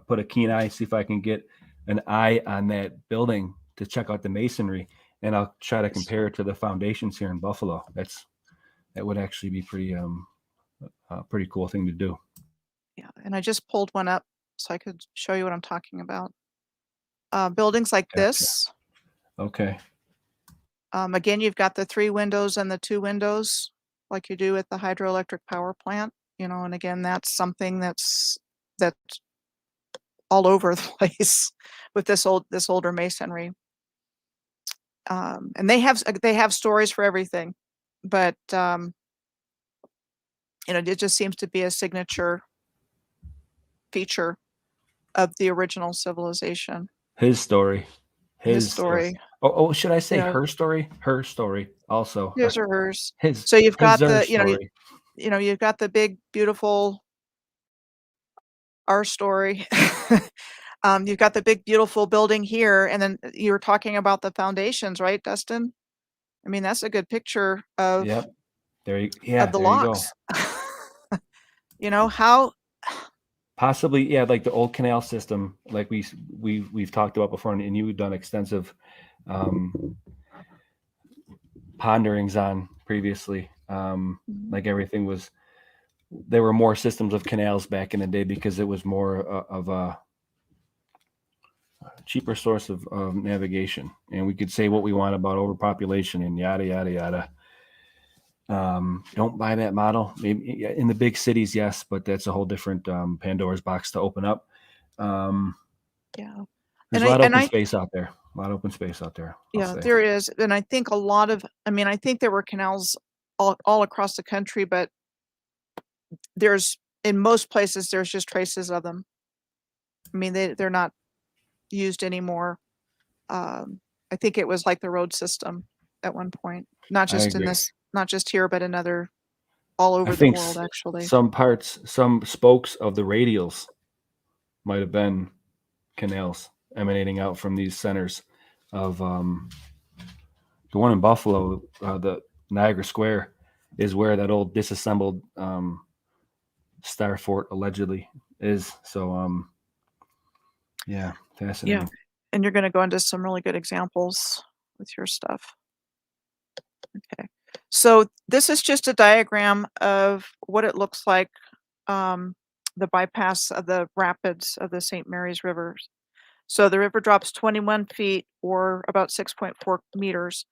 put a keen eye, see if I can get an eye on that building to check out the masonry, and I'll try to compare it to the foundations here in Buffalo. That would actually be pretty cool thing to do. Yeah, and I just pulled one up so I could show you what I'm talking about. Buildings like Gotcha. this. Okay. Again, you've got the 3 windows and the 2 windows like you do at the hydroelectric power plant, and again, that's something that's all over the place with this older masonry. And they have stories for everything, but it just seems to be a signature feature of the original civilization. His story. His story. Should I say You know, her story? Her story also. his or hers. His So you've got her the, story. you've got the big, beautiful our story. You've got the big, beautiful building here, and then you were talking about the foundations, right, Dustin? I mean, that's a good picture of Yep. the there you go. locks. You know, how Possibly, yeah, like the old canal system, like we've talked about before, and you've done extensive ponderings on previously. Like everything was, there were more systems of canals back in the day because it was more of a cheaper source of navigation. And we could say what we want about overpopulation and yada yada yada. Don't buy that model. Maybe in the big cities, yes, but that's a whole different Pandora's box to open up. yeah. There's a lot of open space out there. A lot of open space out there. Yeah, there is. And I think a lot of, I mean, I think there were canals all across the country, but there's, in most places, there's just traces of them. I mean, they're not used anymore. I think it was like the road system at one point, not just in this, not just here, but in other, all over the world, actually. Some parts, some spokes of the radials might have been canals emanating out from these centers of the one in Buffalo, the Niagara Square, is where that old disassembled Star Fort allegedly is. So, yeah, fascinating. Yeah, and you're going to go into some really good examples with your stuff. Okay, so this is just a diagram of what it looks like, the bypass of the rapids of the St. Mary's River. So the river drops 21 feet or about 6.4 meters,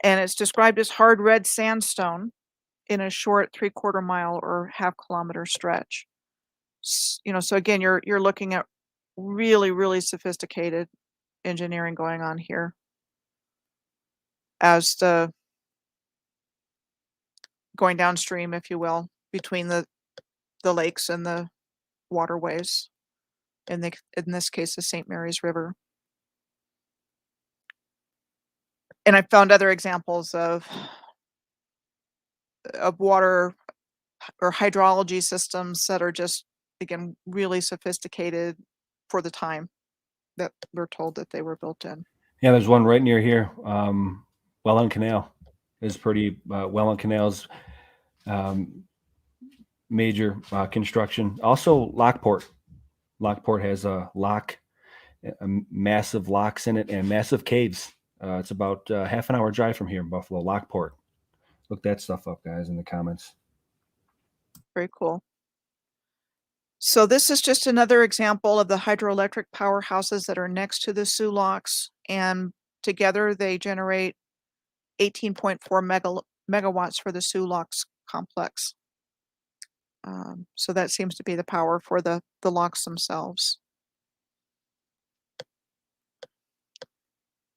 and it's described as hard red sandstone in a short 3/4 mile or half-kilometer stretch. You know, so again, you're looking at really, really sophisticated engineering going on here as the going downstream, if you will, between the lakes and the waterways, in this case, the St. Mary's River. And I found other examples of water or hydrology systems that are just, again, really sophisticated for the time that we're told that they were built in. Yeah, there's one right near here. Welland Canal is pretty, Welland Canal's major construction. Also, Lockport. Lockport has a massive locks in it and massive caves. It's about half an hour drive from here in Buffalo, Lockport. Look that stuff up, guys, in the comments. Very cool. So this is just another example of the hydroelectric powerhouses that are next to the Soo Locks, and together they generate 18.4 megawatts for the Soo Locks complex. So that seems to be the power for the locks themselves.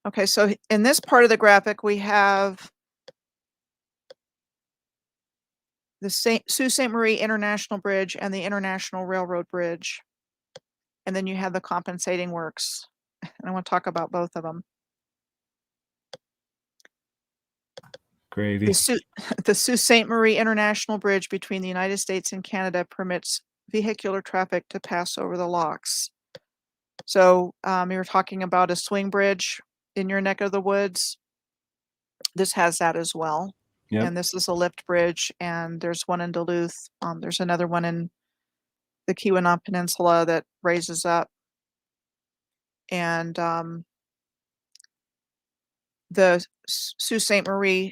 Okay, so in this part of the graphic, we have the Sault Ste. Marie International Bridge and the International Railroad Bridge. And then you have the compensating works. And I want to talk about both of them. Gravy. The Sault Ste. Marie International Bridge between the United States and Canada permits vehicular traffic to pass over the locks. So you were talking about a swing bridge in your neck of the woods. This has that as well. Yep. And this is a lift bridge, and there's one in Duluth. There's another one in the Keweenaw Peninsula that raises up. And the Sault Ste. Marie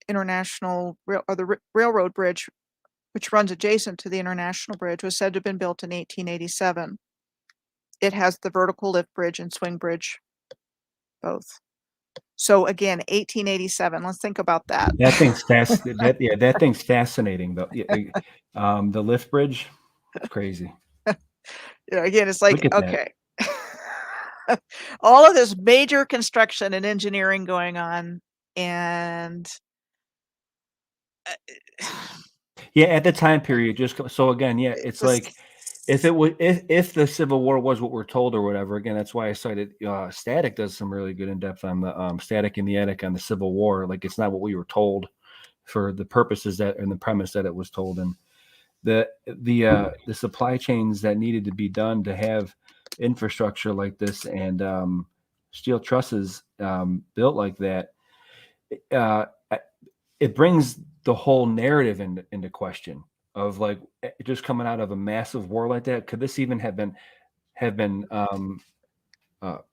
International the Railroad Bridge, which runs adjacent to the International Bridge, was said to have been built in 1887. It has the vertical lift bridge and swing bridge, both. So again, 1887. Let's think about that. That thing's fast. That thing's fascinating. The lift bridge, it's crazy. Yeah, again, it's like, okay, all of this major construction and engineering going on, and yeah, at the time period, just so again, yeah, it's like if it would, if the Civil War was what we're told or whatever, again, that's why I cited Static does some really good in depth on the Static in the Attic on the Civil War. Like it's not what we were told for the purposes that and the premise that it was told, and the supply chains that needed to be done to have infrastructure like this and steel trusses built like that. Uh, it brings the whole narrative into question of like just coming out of a massive war like that. Could this even have been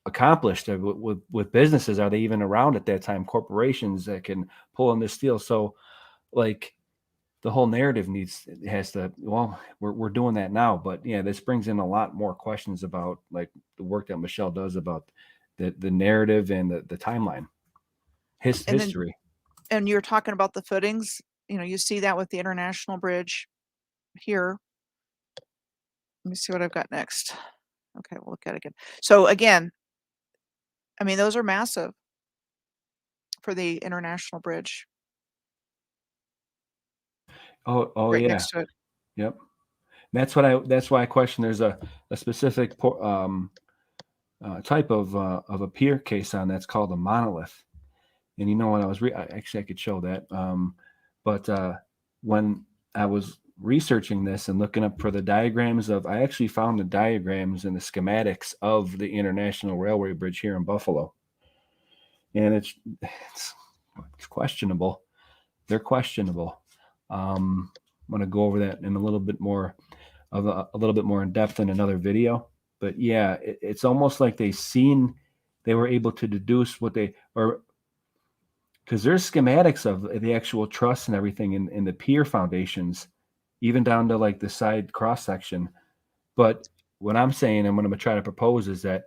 accomplished with businesses? Are they even around at that time? Corporations that can pull in this steel. So like the whole narrative has to, well, we're doing that now, but yeah, this brings in a lot more questions about like the work that Michelle does about the narrative and the timeline, history. And you're talking about the footings, you see that with the International Bridge here. Let me see what I've got next. Okay, we'll look at it again. So again, I mean, those are massive for the International Bridge. Oh right yeah. next to it. Yep. That's why I question. There's a specific type of a pier case on that's called a monolith. And when I was actually I could show that. But when I was researching this and looking up for the diagrams I actually found the diagrams and the schematics of the International Railway Bridge here in Buffalo. And it's questionable. They're questionable. I'm going to go over that in a little bit more in depth in another video. But yeah, it's almost like they were able to deduce what because there's schematics of the actual truss and everything in the pier foundations, even down to like the side cross section. But what I'm saying and what I'm going to try to propose is that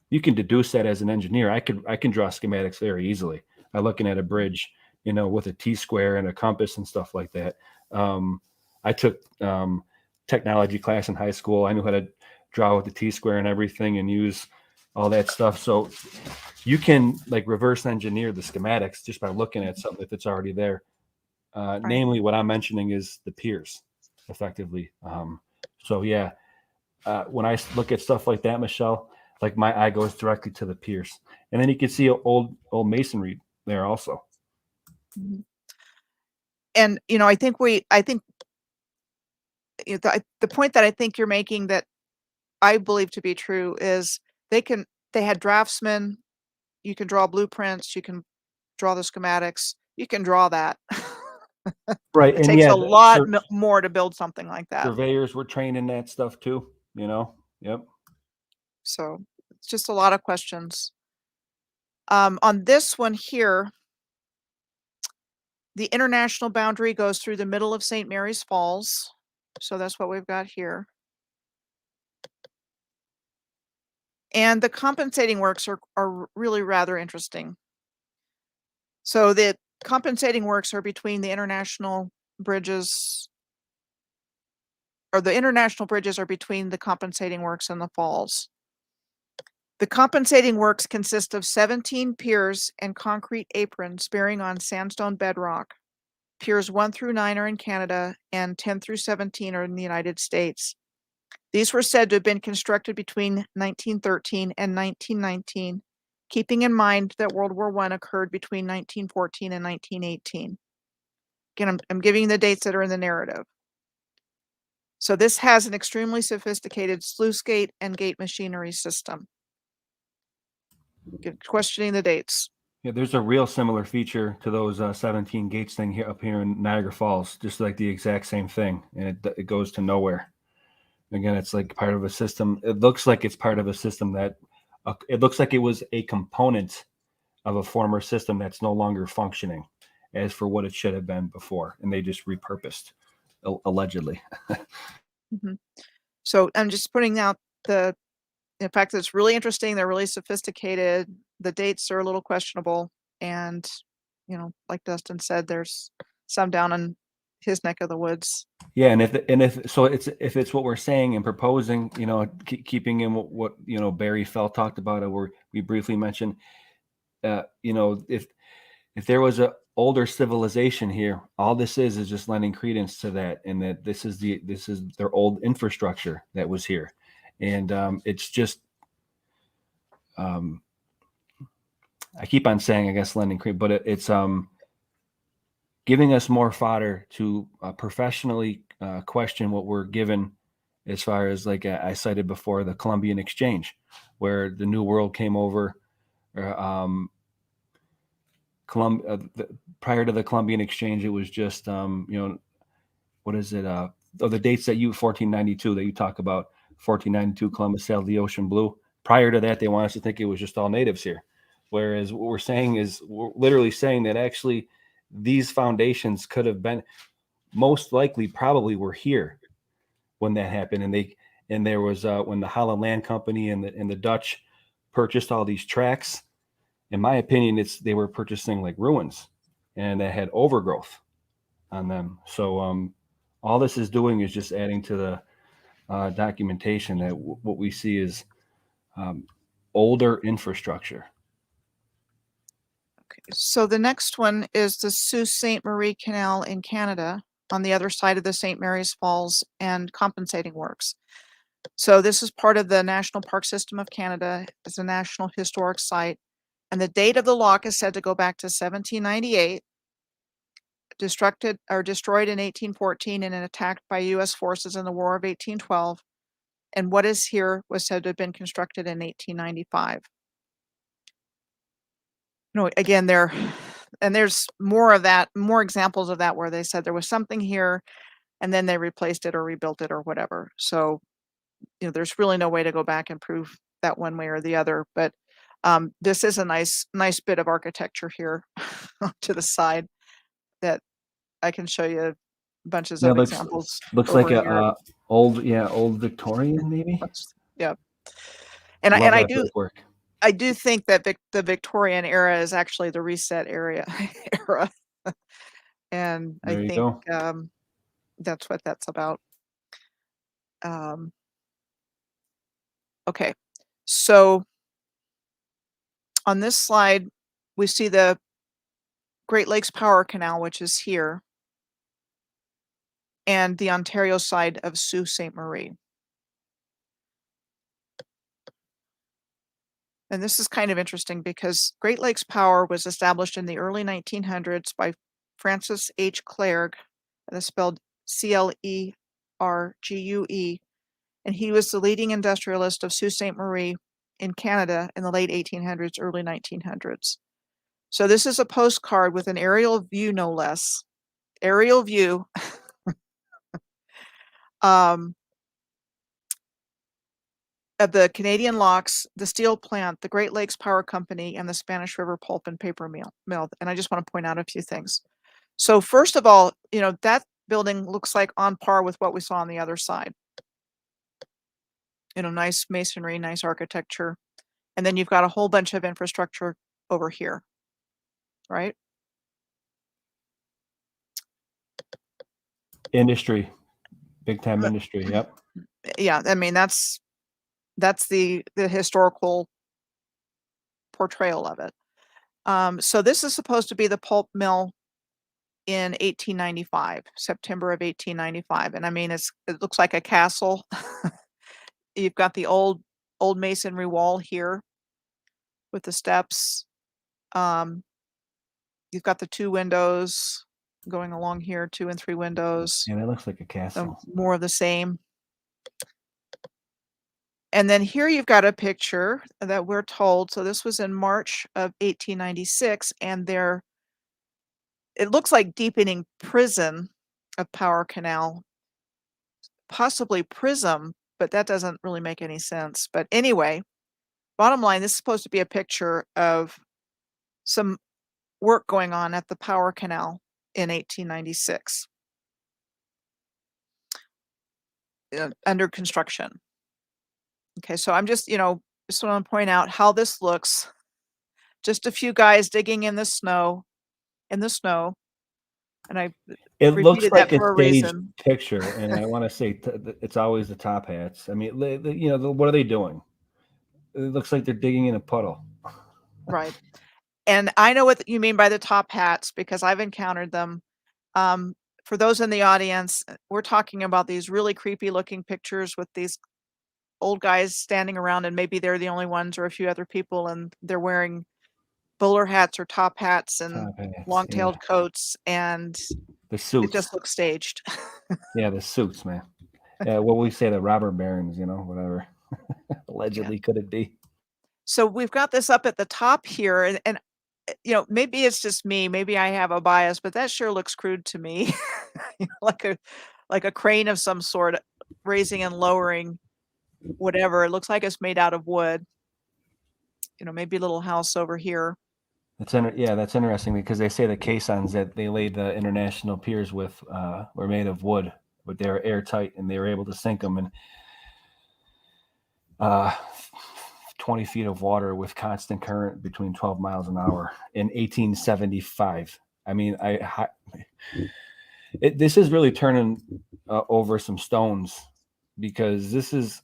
you can deduce that as an engineer. I can draw schematics very easily by looking at a bridge, with a T-square and a compass and stuff like that. I took technology class in high school. I knew how to draw with the T-square and everything and use all that stuff. So you can like reverse engineer the schematics just by looking at something if it's already there. Right. Namely, what I'm mentioning is the piers, effectively. So yeah, when I look at stuff like that, Michelle, like my eye goes directly to the piers, and then you can see old masonry there also. Mhm. And I think the point that I think you're making that I believe to be true is they had draftsmen. You can draw blueprints. You can draw the schematics. You can draw that. Right, It and takes yeah, a lot more to build something like that. surveyors were trained in that stuff too. Yep. So it's just a lot of questions. On this one here, the international boundary goes through the middle of St. Mary's Falls. So that's what we've got here. And the compensating works are really rather interesting. So the compensating works are between the international bridges, or the international bridges are between the compensating works and the falls. The compensating works consist of 17 piers and concrete aprons bearing on sandstone bedrock. Piers 1 through 9 are in Canada and 10 through 17 are in the United States. These were said to have been constructed between 1913 and 1919, keeping in mind that World War I occurred between 1914 and 1918. Again, I'm giving you the dates that are in the narrative. So this has an extremely sophisticated sluice gate and gate machinery system. Questioning the dates. Yeah, there's a real similar feature to those 17 gates thing here up here in Niagara Falls, just like the exact same thing, and it goes to nowhere. Again, it's like part of a system. It looks like it's part of a system that it looks like it was a component of a former system that's no longer functioning as for what it should have been before, and they just repurposed, allegedly. Mm-hmm. So I'm just putting out in fact, it's really interesting. They're really sophisticated. The dates are a little questionable. And, like Dustin said, there's some down in his neck of the woods. Yeah. And if it's what we're saying and proposing, keeping in what Barry Fell talked about, or we briefly mentioned, if there was a older civilization here. All this is just lending credence to that, and that this is their old infrastructure that was here, and it's just I keep on saying, I guess, lending credence, but it's giving us more fodder to professionally question what we're given, as far as, like I cited before, the Columbian Exchange, where the New World came over. Prior to the Columbian Exchange, it was just what is it? The dates that 1492 that you talk about, 1492, Columbus sailed the ocean blue. Prior to that, they want us to think it was just all natives here. Whereas what we're saying is, we're literally saying that actually these foundations could have been, most likely, probably were here when that happened. And there was when the Holland Land Company and the Dutch purchased all these tracts. In my opinion, they were purchasing like ruins, and that had overgrowth on them. So all this is doing is just adding to the documentation that what we see is older infrastructure. Okay, so the next one is the Sault Ste Marie Canal in Canada, on the other side of the St. Mary's Falls, and compensating works. So this is part of the National Park System of Canada. It's a National Historic Site, and the date of the lock is said to go back to 1798, destroyed in 1814 and attacked by U.S. forces in the War of 1812. And what is here was said to have been constructed in 1895. Again, there's more of that, more examples of that, where they said there was something here and then they replaced it or rebuilt it or whatever. So, there's really no way to go back and prove that one way or the other. But this is a nice bit of architecture here to the side that I can show you bunches of examples. Looks like a old Victorian, maybe. Yeah. And I do think that the Victorian era is actually the reset era. And I think that's what that's about. Okay, so on this slide, we see the Great Lakes Power Canal, which is here, and the Ontario side of Sault Ste. Marie. And this is kind of interesting because Great Lakes Power was established in the early 1900s by Francis H. Clergue, and it's spelled Clergue, and he was the leading industrialist of Sault Ste. Marie in Canada in the late 1800s, early 1900s. So this is a postcard with an aerial view, no less. Aerial view. Of the Canadian Locks, the steel plant, the Great Lakes Power Company, and the Spanish River Pulp and Paper Mill. And I just want to point out a few things. So first of all, that building looks like on par with what we saw on the other side. Nice masonry, nice architecture. And then you've got a whole bunch of infrastructure over here, right? Industry, big time industry. Yep. Yeah, I mean, that's the historical portrayal of it. So this is supposed to be the pulp mill in 1895, September of 1895. And I mean, it looks like a castle. You've got the old masonry wall here with the steps. You've got the two windows going along here, 2 and 3 windows. Yeah, that looks like a castle. More of the same. And then here you've got a picture that we're told. So this was in March of 1896, and it looks like deepening prison of Power Canal, possibly prism, but that doesn't really make any sense. But anyway, bottom line, this is supposed to be a picture of some work going on at the Power Canal in 1896, under construction. Okay, so I'm just want to point out how this looks. Just a few guys digging in the snow, and it looks like a staged reason. picture, and I want to say it's always the top hats. I mean, what are they doing? It looks like they're digging in a puddle. Right. And I know what you mean by the top hats because I've encountered them. For those in the audience, we're talking about these really creepy looking pictures with these old guys standing around, and maybe they're the only ones or a few other people, and they're wearing bowler hats or top hats and Top hats, yeah. long-tailed coats, and The it suits. just looks staged. Yeah, the suits, man. What we say, the robber barons, whatever. Yeah. Allegedly could it be? So we've got this up at the top here, and maybe it's just me, maybe I have a bias, but that sure looks crude to me. Like a crane of some sort raising and lowering whatever. It looks like it's made out of wood. Maybe a little house over here. Yeah, that's interesting because they say the caissons that they laid the international piers with were made of wood, but they were airtight and they were able to sink them in uh, 20 feet of water with constant current between 12 miles an hour in 1875. I mean, this is really turning over some stones because this is,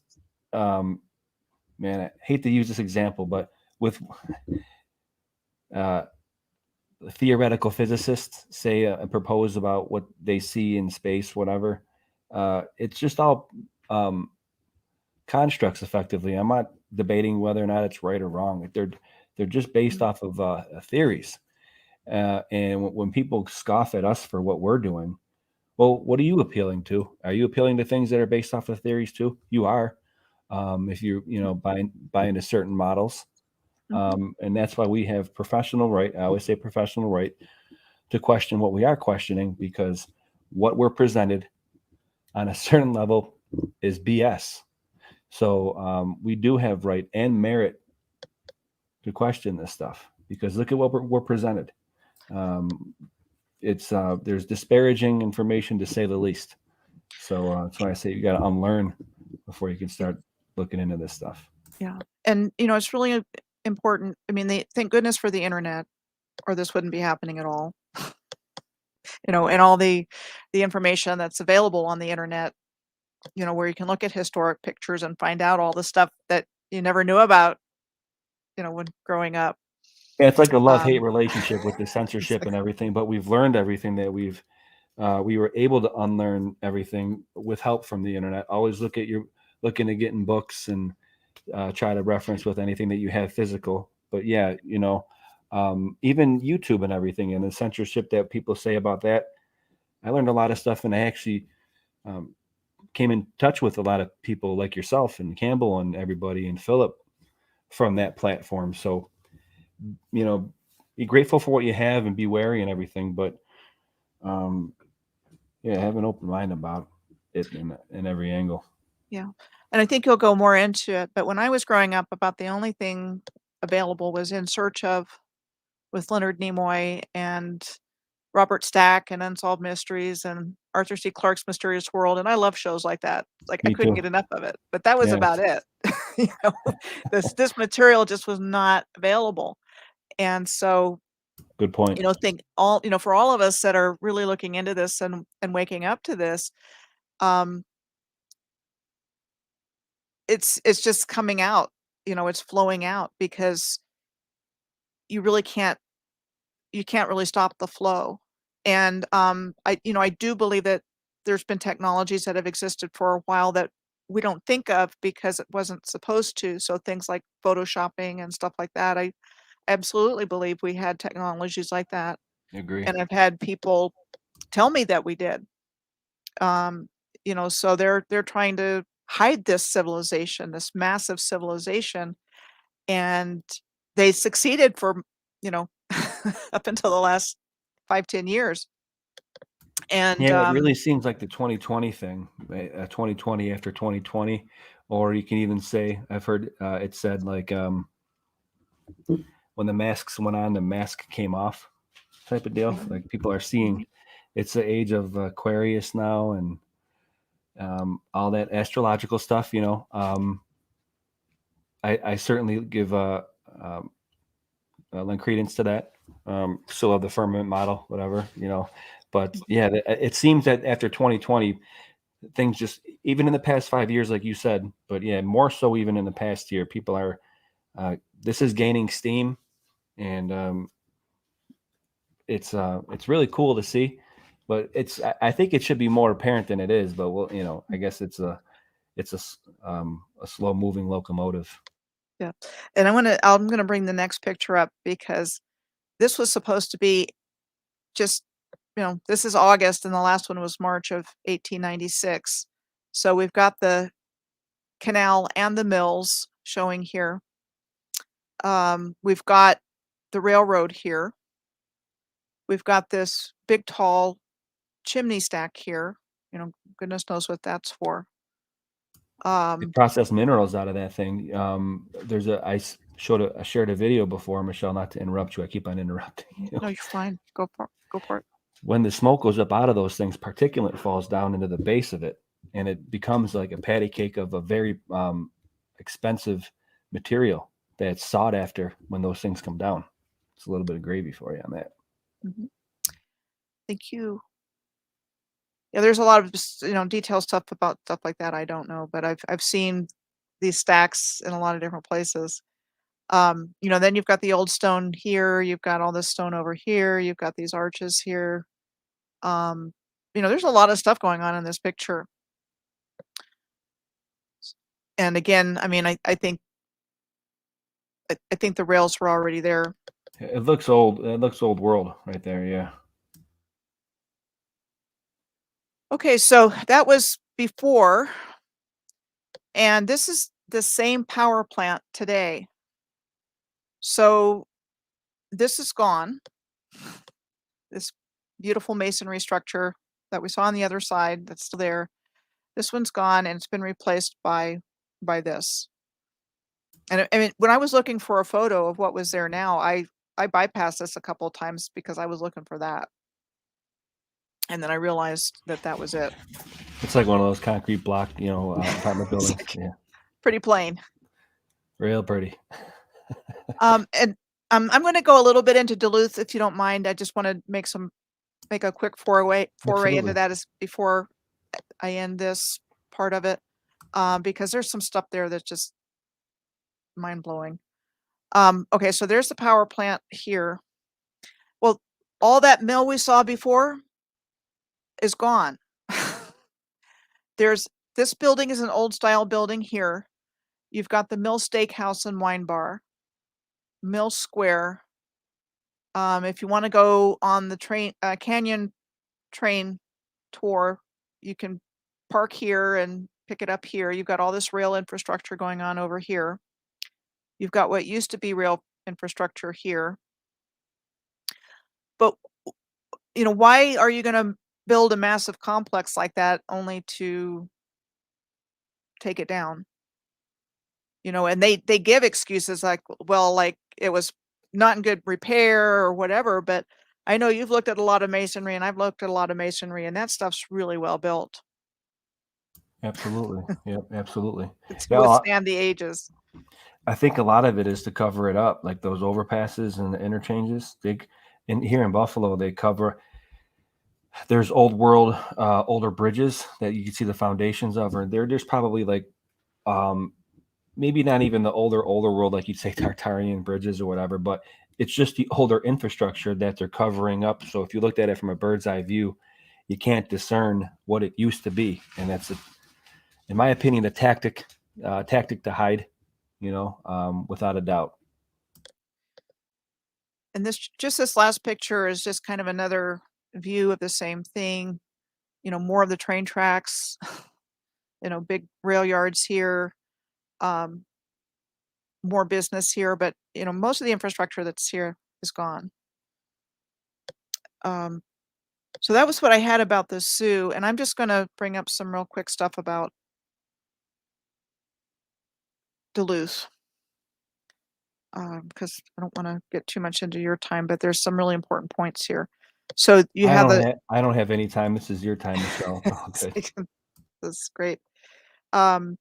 man, I hate to use this example, but with theoretical physicists say and propose about what they see in space, whatever. It's just all constructs, effectively. I'm not debating whether or not it's right or wrong. They're just based off of theories. And when people scoff at us for what we're doing, well, what are you appealing to? Are you appealing to things that are based off of theories too? You are, if you're buying into certain models. Mhm. And that's why we have professional right. I always say professional right to question what we are questioning, because what we're presented on a certain level is BS. So we do have right and merit to question this stuff, because look at what we're presented. It's there's disparaging information, to say the least. So that's why I say you got to unlearn before you can Yeah. start looking into this stuff. Yeah. And, it's really important. I mean, thank goodness for the internet, or this wouldn't be happening at all. And all the information that's available on the internet, where you can look at historic pictures and find out all the stuff that you never knew about, when growing up. Yeah, it's like a love-hate Um, relationship with the censorship and exactly. everything, but we've learned everything that we were able to unlearn everything with help from the internet. Always looking at getting books and try to reference with anything that you have physical. But yeah, even YouTube and everything and the censorship that people say about that, I learned a lot of stuff, and I actually um, came in touch with a lot of people like yourself and Campbell and everybody and Philip from that platform. So, be grateful for what you have and be wary and everything. But um, yeah, have an open mind about it in every angle. Yeah. And I think you'll go more into it. But when I was growing up, about the only thing available was In Search of, with Leonard Nimoy and Robert Stack, and Unsolved Mysteries, and Arthur C. Clarke's Mysterious World. And I love shows like that. Like, I Me couldn't too. get enough of it. But that was Yes, about it. you know, this material just was not available. And so, good point. think all, for all of us that are really looking into this and waking up to this, um, it's just coming out, it's flowing out because you really can't really stop the flow. And I do believe that there's been technologies that have existed for a while that we don't think of because it wasn't supposed to. So things like photoshopping and stuff like that, I absolutely believe we had technologies like that. Agree. And I've had people tell me that we did. Um, so they're trying to hide this civilization, this massive civilization, and they succeeded for, you know, up until the last 5, 10 years. And Yeah, it really seems like the 2020 thing, 2020 after 2020, or you can even say, I've heard it said like when the masks went on, the mask came off type of deal. Mhm, Like people are seeing mhm, it's the age of Aquarius now, and all that astrological stuff, I certainly give um, lend credence to that. Still of the firmament model, whatever, But yeah, it seems that after 2020, things just, even in the past 5 years, like you said, but yeah, more so even in the past year, people are, this is gaining steam, and it's really cool to see, but I think it should be more apparent than it is. But well, I guess it's a slow moving locomotive. Yeah. And I'm gonna bring the next picture up because this was supposed to be just, this is August and the last one was March of 1896. So we've got the canal and the mills showing here. We've got the railroad here. We've got this big tall chimney stack here. Goodness knows what that's for. They process minerals out of that thing. I shared a video before, Michelle, not to interrupt you. I keep on interrupting you. No, you're fine. Go for it. When the smoke goes up out of those things, particulate falls down into the base of it, and it becomes like a patty cake of a very expensive material that's sought after when those things come down. It's a little bit of gravy for you on that. Mhm. Thank you. Yeah, there's a lot of just, detailed stuff about stuff like that I don't know, but I've seen these stacks in a lot of different places. Then you've got the old stone here, you've got all this stone over here, you've got these arches here. There's a lot of stuff going on in this picture. And again, I mean, I think the rails were already there. It looks old. It looks old world right there. Yeah. Okay, so that was before, and this is the same power plant today. So this is gone. This beautiful masonry structure that we saw on the other side that's still there. This one's gone and it's been replaced by this. And I mean, when I was looking for a photo of what was there now, I bypassed this a couple of times because I was looking for that. And then I realized that was it. It's like one of those concrete block, apartment buildings. Yeah. Pretty plain. Real pretty. And I'm going to go a little bit into Duluth if you don't mind. I just want to make a quick foray into that before I end this part of it, because there's some stuff there that's just mind blowing. Okay, so there's the power plant here. Well, all that mill we saw before is gone. This building is an old style building here. You've got the Mill Steakhouse and Wine Bar, Mill Square. If you want to go on the Canyon train tour, you can park here and pick it up here. You've got all this rail infrastructure going on over here. You've got what used to be rail infrastructure here. But, why are you going to build a massive complex like that only to take it down? And they give excuses like, well, like it was not in good repair or whatever, but I know you've looked at a lot of masonry and I've looked at a lot of masonry and that stuff's really well built. Absolutely. Yep, absolutely. It's Yeah, withstand the ages. I think a lot of it is to cover it up, like those overpasses and the interchanges. Here in Buffalo, there's old world, older bridges that you can see the foundations of, or there's probably like, maybe not even the older world, like you'd say Tartarian bridges or whatever, but it's just the older infrastructure that they're covering up. So if you looked at it from a bird's eye view, you can't discern what it used to be. And that's, in my opinion, a tactic to hide, without a doubt. And this last picture is just kind of another view of the same thing. More of the train tracks, big rail yards here, more business here, but most of the infrastructure that's here is gone. So that was what I had about the Soo, and I'm just going to bring up some real quick stuff about Duluth, because I don't want to get too much into your time, but there's some really important points here. So you have I don't have any time. This is your time, Michelle. Okay. This is great. You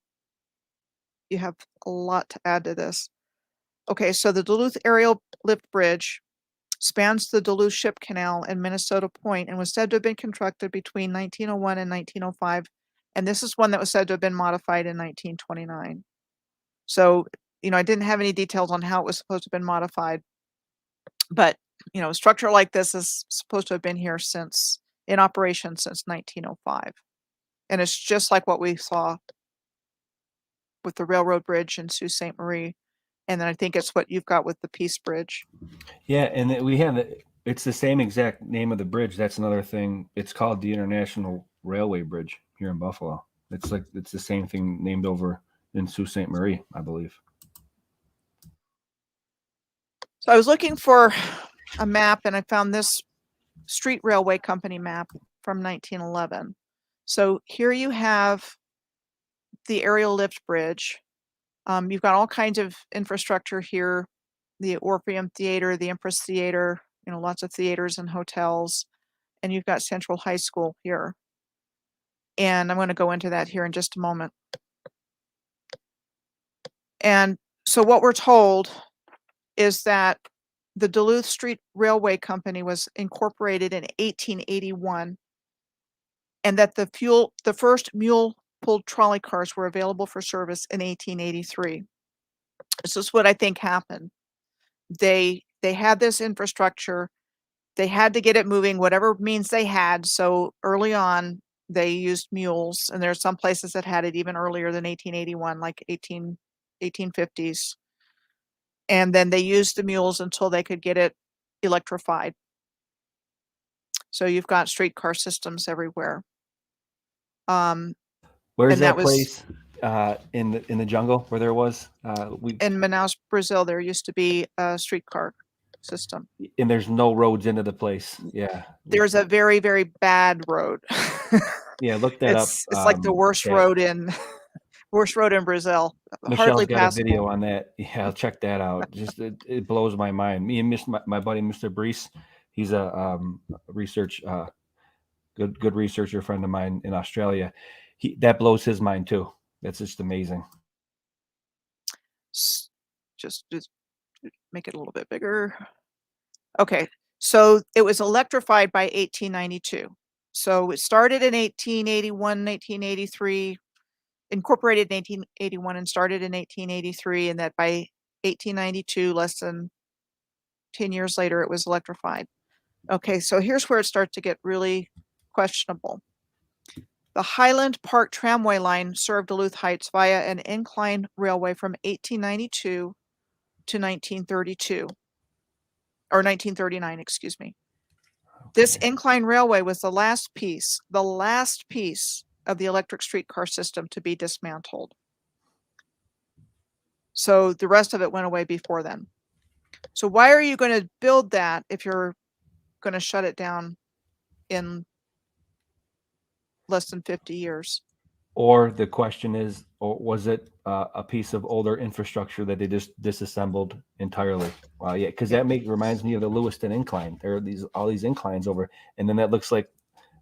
have a lot to add to this. Okay, so the Duluth Aerial Lift Bridge spans the Duluth Ship Canal and Minnesota Point and was said to have been constructed between 1901 and 1905. And this is one that was said to have been modified in 1929. So, I didn't have any details on how it was supposed to have been modified, but you know, a structure like this is supposed to have been here in operation since 1905. And it's just like what we saw with the railroad bridge in Sault Ste. Marie. And then I think it's what you've got with the Peace Bridge. Yeah, and it's the same exact name of the bridge. That's another thing. It's called the International Railway Bridge here in Buffalo. It's the same thing named over in Sault Ste. Marie, I believe. So I was looking for a map and I found this street railway company map from 1911. So here you have the aerial lift bridge. You've got all kinds of infrastructure here, the Orpheum Theater, the Empress Theater, you know, lots of theaters and hotels, and you've got Central High School here. And I'm going to go into that here in just a moment. And so what we're told is that the Duluth Street Railway Company was incorporated in 1881, and that the first mule-pulled trolley cars were available for service in 1883. This is what I think happened. They had this infrastructure. They had to get it moving, whatever means they had. So early on, they used mules, and there are some places that had it even earlier than 1881, like 1850s. And then they used the mules until they could get it electrified. So you've got streetcar systems everywhere. Where's And that that was place in the jungle where there was in Manaus, Brazil. There used to be a streetcar system. and there's no roads into the place. Yeah, There's a very, very bad road. yeah. Look that up. It's like the worst Kat. road in Brazil. Michelle's Hardly got a video passable. on that. Yeah, I'll check that out. Just it blows my mind. Me and my buddy Mr. Brees, he's a research good researcher friend of mine in Australia. That blows his mind too. That's just amazing. Just make it a little bit bigger. Okay, so it was electrified by 1892. So it started in 1881, 1883, incorporated in 1881 and started in 1883, and that by 1892, less than 10 years later, it was electrified. Okay, so here's where it starts to get really questionable. The Highland Park Tramway line served Duluth Heights via an incline railway from 1892 to 1932, or 1939, excuse me. This incline railway was the last piece of the electric streetcar system to be dismantled. So the rest of it went away before then. So why are you going to build that if you're going to shut it down in less than 50 years? Or the question is, or was it a piece of older infrastructure that they just disassembled entirely? Yeah, because that reminds me of the Lewiston incline. There are all these inclines over, and then that looks like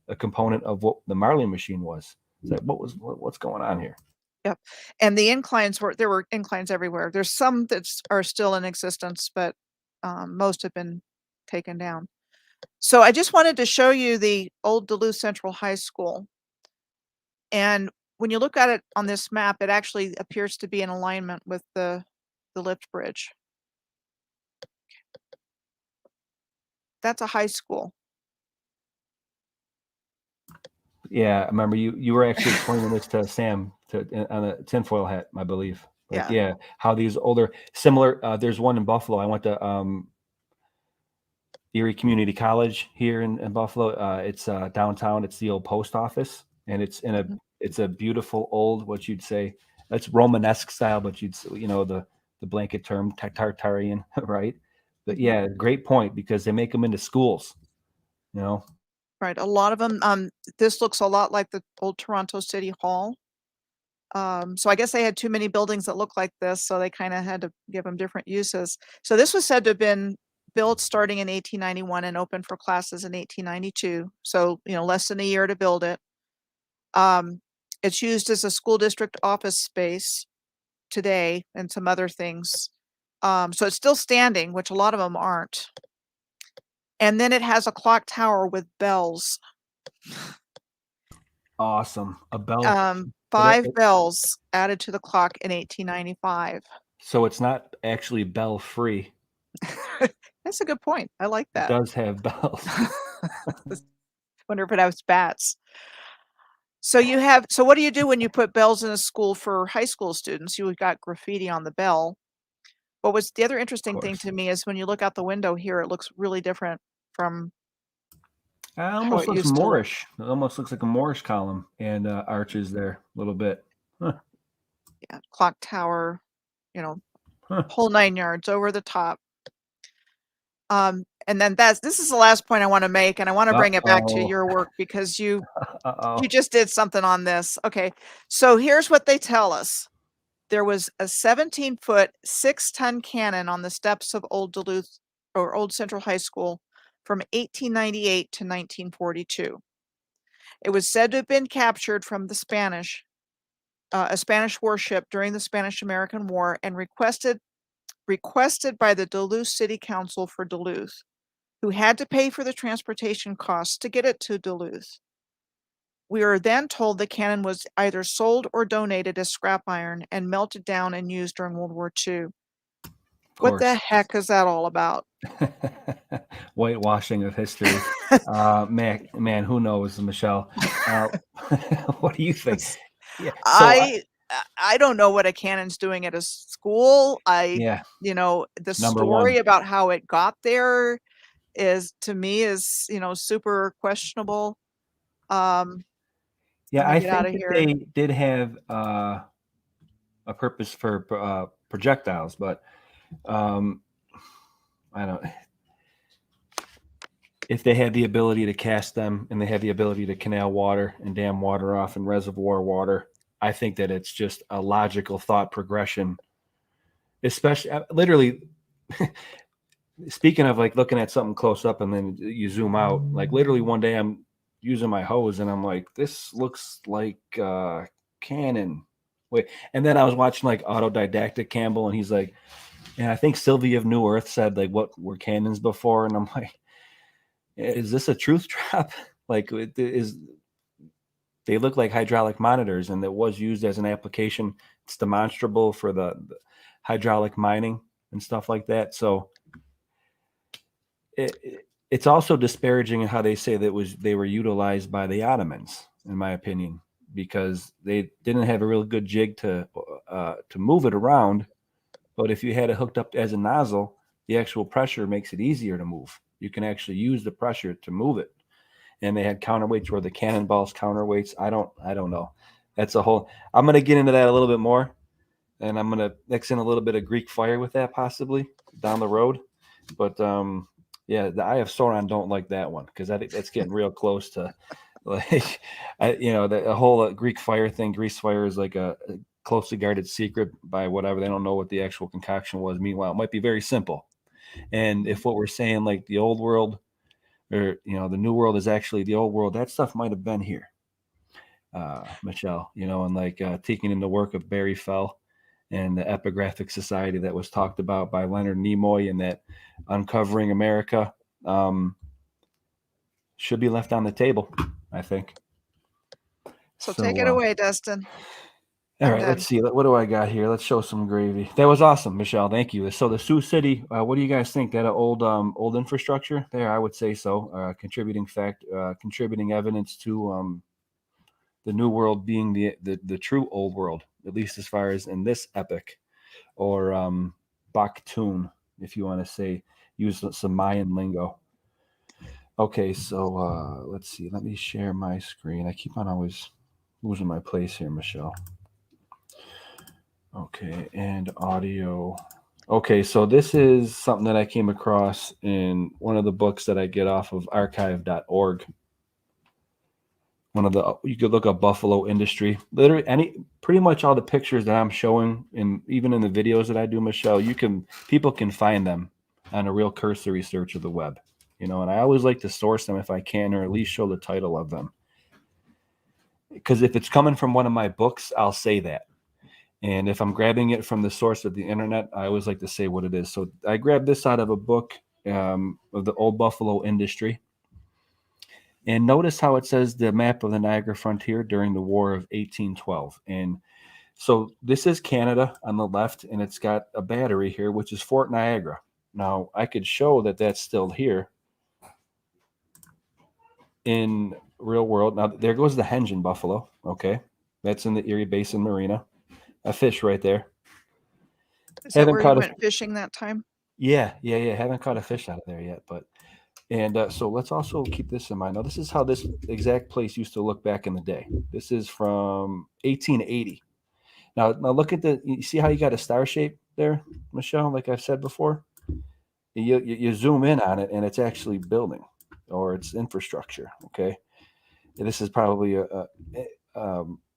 a component of what the Marlin machine was. It's like, what's going on here? Yep. And the inclines there were inclines everywhere. There's some that are still in existence, but most have been taken down. So I just wanted to show you the old Duluth Central High School. And when you look at it on this map, it actually appears to be in alignment with the lift bridge. That's a high school. Yeah, I remember you were actually explaining this to Sam on a tinfoil hat, I believe. Like, yeah, how these older similar. There's one in Buffalo. I went to Erie Community College here in Buffalo. It's downtown. It's the old post office, and it's a beautiful old, what you'd say, it's Romanesque style, but the blanket term Tartarian, right? But yeah, great point, because they make them into schools, Right. A lot of them. This looks a lot like the old Toronto City Hall. So I guess they had too many buildings that look like this, so they kind of had to give them different uses. So this was said to have been built starting in 1891 and opened for classes in 1892. So, less than a year to build it. It's used as a school district office space today and some other things. So it's still standing, which a lot of them aren't. And then it has a clock tower with bells. Awesome. A bell. 5 bells added to the clock in 1895. So it's not actually bell free. That's a good point. I like It that. does have bells. Wonder if it has bats. So what do you do when you put bells in a school for high school students? You got graffiti on the bell. But what's the other Of interesting thing course. to me is when you look out the window here, it looks really different from It how almost it looks used to look. Moorish. It almost looks like a Moorish column and arches there a little bit. Huh. Yeah, clock tower, you know, Huh. whole 9 yards over the top. And then this is the last point I wanna make, and I wanna bring it back to Uh-oh. your work because you Uh-oh. just did something on this. Okay, so here's what they tell us. There was a 17-foot, 6-ton cannon on the steps of Old Duluth or Old Central High School from 1898 to 1942. It was said to have been captured from the a Spanish warship during the Spanish-American War and requested by the Duluth City Council for Duluth, who had to pay for the transportation costs to get it to Duluth. We are then told the cannon was either sold or donated as scrap iron and melted down and used during World War II. Of What the course. heck is that all about? Whitewashing of history. Man, who knows, Michelle? Uh, what do you think? It's Yeah. So, I don't know what a cannon's doing at a school. yeah, The number one. story about how it got there is to me super questionable. I'm Yeah, gonna I get out think of that here. they did have a purpose for projectiles, but um, I don't. If they had the ability to cast them and they had the ability to canal water and dam water off and reservoir water, I think that it's just a logical thought progression. Especially, literally, speaking of like looking at something close up and then you zoom out, like literally one day I'm using my hose and I'm like, this looks like Canon. Wait, and then I was watching like Autodidactic Campbell and he's like, and I think Sylvia of New Earth said like, what were cannons before? And I'm like, is this a truth trap? Like, is they look like hydraulic monitors and that was used as an application. It's demonstrable for the hydraulic mining and stuff like that. So it's also disparaging in how they say that they were utilized by the Ottomans, in my opinion, because they didn't have a real good jig to move it around. But if you had it hooked up as a nozzle, the actual pressure makes it easier to move. You can actually use the pressure to move it. And they had counterweights where the cannonballs counterweights. I don't know. That's a whole. I'm gonna get into that a little bit more, and I'm gonna mix in a little bit of Greek fire with that possibly down the road. But yeah, the Eye of Sauron don't like that one because I think that's getting real close to like the whole Greek fire thing. Grease fire is like a closely guarded secret by whatever. They don't know what the actual concoction was. Meanwhile, it might be very simple. And if what we're saying, like the old world or the new world is actually the old world, that stuff might have been here, Michelle. And like taking in the work of Barry Fell and the epigraphic society that was talked about by Leonard Nimoy and that uncovering America should be left on the table, I think. So take it So away, Dustin. all I'm right, let's done. see. What do I got here? Let's show some gravy. That was awesome, Michelle. Thank you. So the Sioux City, what do you guys think? That old infrastructure there? I would say so. Contributing evidence to the new world being the true old world, at least as far as in this epic, or Baktun, if you want to use some Mayan lingo. Okay, so let's see. Let me share my screen. I keep on always losing my place here, Michelle. Okay, and audio. Okay, so this is something that I came across in one of the books that I get off of archive.org. You could look up Buffalo industry. Literally pretty much all the pictures that I'm showing, and even in the videos that I do, Michelle, people can find them on a real cursory search of the web. And I always like to source them if I can, or at least show the title of them. Because if it's coming from one of my books, I'll say that. And if I'm grabbing it from the source of the internet, I always like to say what it is. So I grabbed this out of a book of the old Buffalo industry. And notice how it says the map of the Niagara frontier during the War of 1812. And so this is Canada on the left, and it's got a battery here, which is Fort Niagara. Now, I could show that that's still here in real world. Now, there goes the henge in Buffalo. Okay. That's in the Erie Basin Marina. A fish right there. Is that Haven't where you caught a went fishing that time? yeah. Haven't caught a fish out of there yet, but and so let's also keep this in mind. Now, this is how this exact place used to look back in the day. This is from 1880. Now look at you see how you got a star shape there, Michelle? Like I've said before, you zoom in on it, and it's actually building, or it's infrastructure. Okay, and this is probably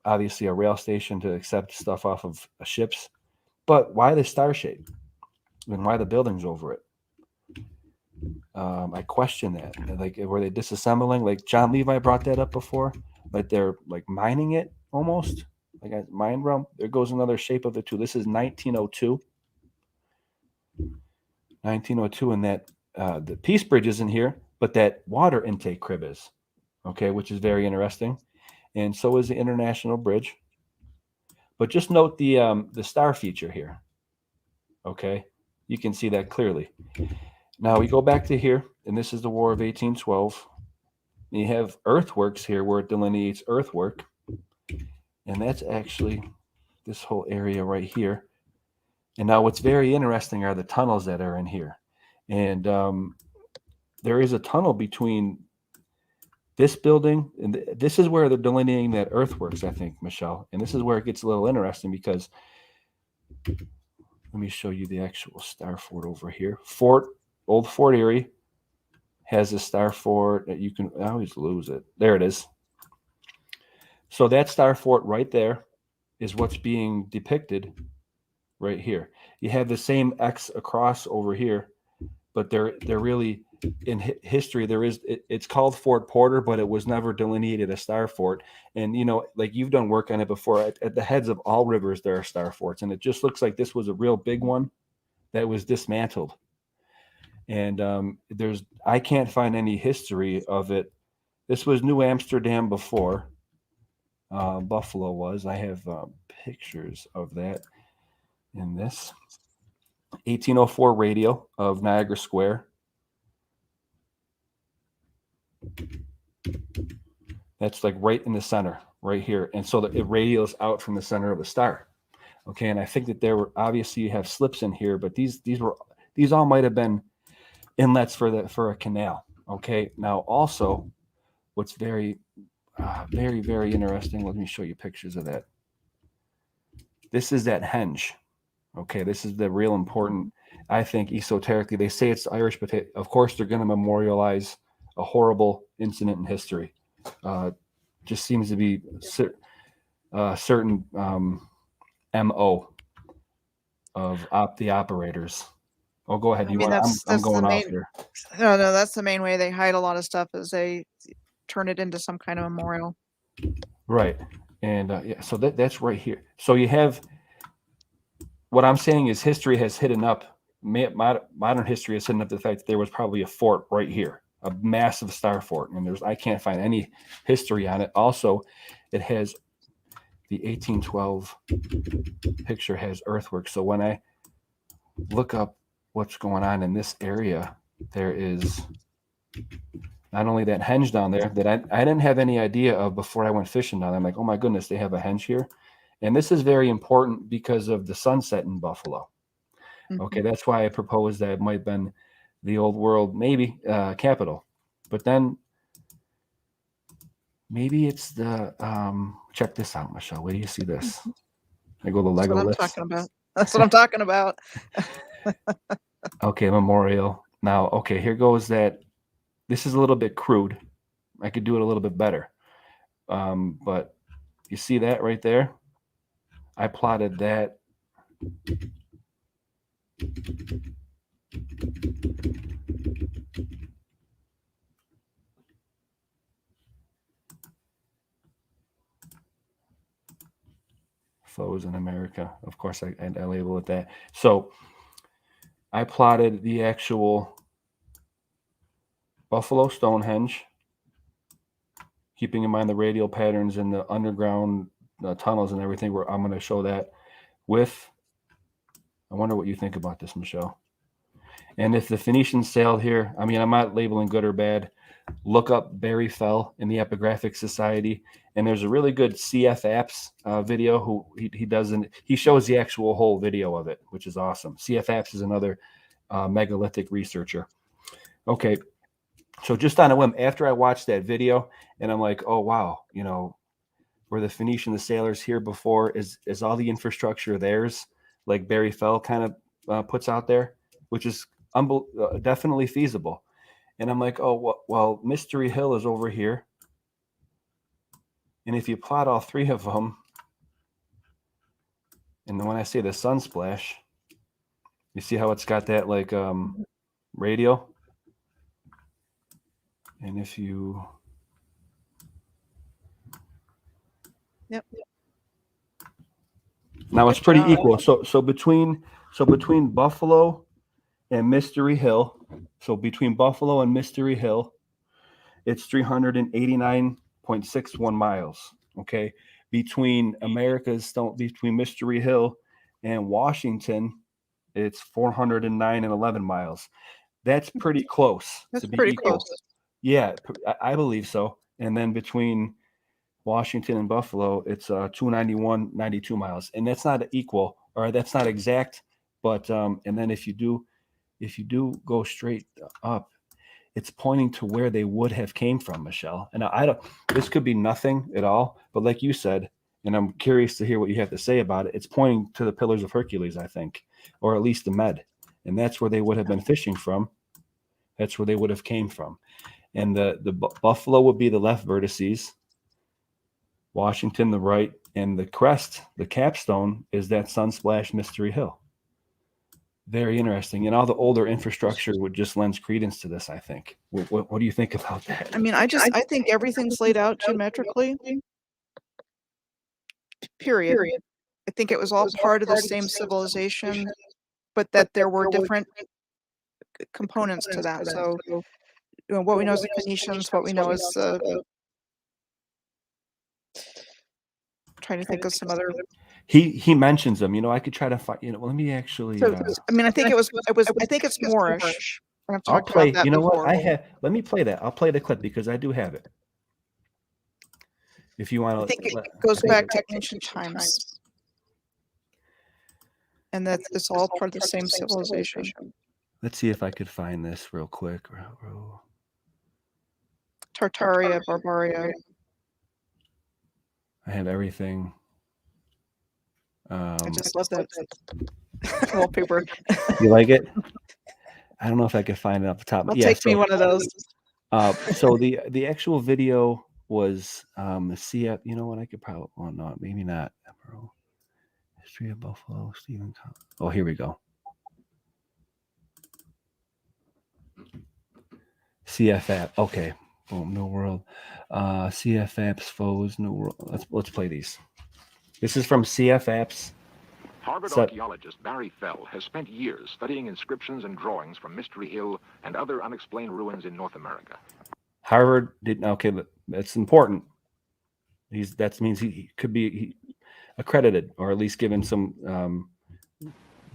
obviously a rail station to accept stuff off of ships. But why the star shape, and why the buildings over it? I question that. Like, were they disassembling? Like John Levi brought that up before. Like they're like mining it almost. Like a mine realm. There goes another shape of the two. This is 1902. 1902, and that the Peace Bridge isn't here, but that water intake crib is. Okay, which is very interesting, and so is the International Bridge. But just note the star feature here. Okay, you can see that clearly. Now we go back to here, and this is the War of 1812. And you have earthworks here where it delineates earthwork, and that's actually this whole area right here. And now what's very interesting are the tunnels that are in here. And there is a tunnel between this building, and this is where they're delineating that earthworks, I think, Michelle. And this is where it gets a little interesting because let me show you the actual star fort over here. Old Fort Erie has a star fort that you can, I always lose it. There it is. So that star fort right there is what's being depicted right here. You have the same X across over here, but they're really in history. It's called Fort Porter, but it was never delineated a star fort. And like you've done work on it before. At the heads of all rivers, there are star forts, and it just looks like this was a real big one that was dismantled. And I can't find any history of it. This was New Amsterdam before. Buffalo was. I have pictures of that in this 1804 radio of Niagara Square. That's like right in the center, right here. And so it radios out from the center of the star. Okay, and I think that there were obviously you have slips in here, but these all might have been inlets for a canal. Okay, now also, what's very very interesting. Let me show you pictures of that. This is that henge. Okay, this is the real important. I think esoterically, they say it's Irish, but of course they're going to memorialize a horrible incident in history. Just seems to be certain MO of the operators. Oh, go ahead. I mean, I'm going the off main. here. No, that's the main way they hide a lot of stuff is they turn it into some kind of memorial. Right, and yeah, so that's right here. So you have what I'm saying is history has hidden up. Modern history has hidden up the fact that there was probably a fort right here, a massive star fort, and I can't find any history on it. Also, it has the 1812 picture has earthworks. So when I look up what's going on in this area, there is not only that henge down there that I didn't have any idea of before I went fishing down there. I'm like, oh my goodness, they have a henge here. And this is very important because of the sunset in Buffalo. Mm-hmm. Okay, that's why I proposed that it might have been the old world, maybe capital. But then maybe it's the check this out, Michelle. Where do you see this? I go to Lego list. That's what I'm talking about. Okay, memorial. Now, okay, here goes that. This is a little bit crude. I could do it a little bit better. But you see that right there? I plotted that. Foes in America. Of course, I label it that. So I plotted the actual Buffalo Stonehenge, keeping in mind the radial patterns and the underground tunnels and everything. Where I'm going to show that with. I wonder what you think about this, Michelle. And if the Phoenicians sailed here, I mean, I'm not labeling good or bad. Look up Barry Fell in the Epigraphic Society, and there's a really good CF Apps video. Who he shows the actual whole video of it, which is awesome. CF Apps is another megalithic researcher. Okay, so just on a whim, after I watched that video, and I'm like, oh wow, you know, were the Phoenician, the sailors here before? Is all the infrastructure theirs, like Barry Fell kind of puts out there, which is definitely feasible. And I'm like, oh, well, Mystery Hill is over here. And if you plot all three of them, and then when I say the Sunsplash, you see how it's got that like radial? And if you... Yep. Now it's pretty equal. So between Buffalo and Mystery Hill, so between Buffalo and Mystery Hill, it's 389.61 miles. Okay, between Mystery Hill and Washington, it's 409.11 miles. That's pretty close. That's pretty close. Yeah, I believe so. And then between Washington and Buffalo, it's 291.92 miles, and that's not equal, or that's not exact. But and then if you do go straight up, it's pointing to where they would have came from, Michelle. And I don't, this could be nothing at all, but like you said, and I'm curious to hear what you have to say about it, it's pointing to the Pillars of Hercules, I think, or at least the Med. And that's where they would have been fishing from. That's where they would have came from. And the Buffalo would be the left vertices, Washington the right, and the crest, the capstone, is that Sunsplash Mystery Hill. Very interesting. And all the older infrastructure would just lend credence to this, I think. What do you think about that? I mean, I think everything's laid out geometrically. Period. I think it was all part of the same civilization, but that there were different components to that. So, you know, what we know is the Phoenicians, what we know is trying to think of some other. He mentions them. You know, I could try to find. You know, let me actually. So, I mean, I think I think it's Moorish. I've talked about that. You know before. what? Let me play that. I'll play the clip because I do have it. If you want to, I think it goes back to ancient times, and that it's all part of the same civilization. Let's see if I could find this real quick. Tartaria, Barbaria. I have everything. I just love that wallpaper. You like it? I don't know if I could find it off the top. Take me one of those. So the actual video was CF. You know what? I could probably. Oh no, maybe not. History of Buffalo. Stephen. Oh, here we go. CF app. Okay. Boom. New World. CF apps. Foes. New World. Let's play these. This is from CF Apps. Harvard archaeologist Barry Fell has spent years studying inscriptions and drawings from Mystery Hill and other unexplained ruins in North America. Harvard didn't. Okay, that's important. That means he could be accredited, or at least given some.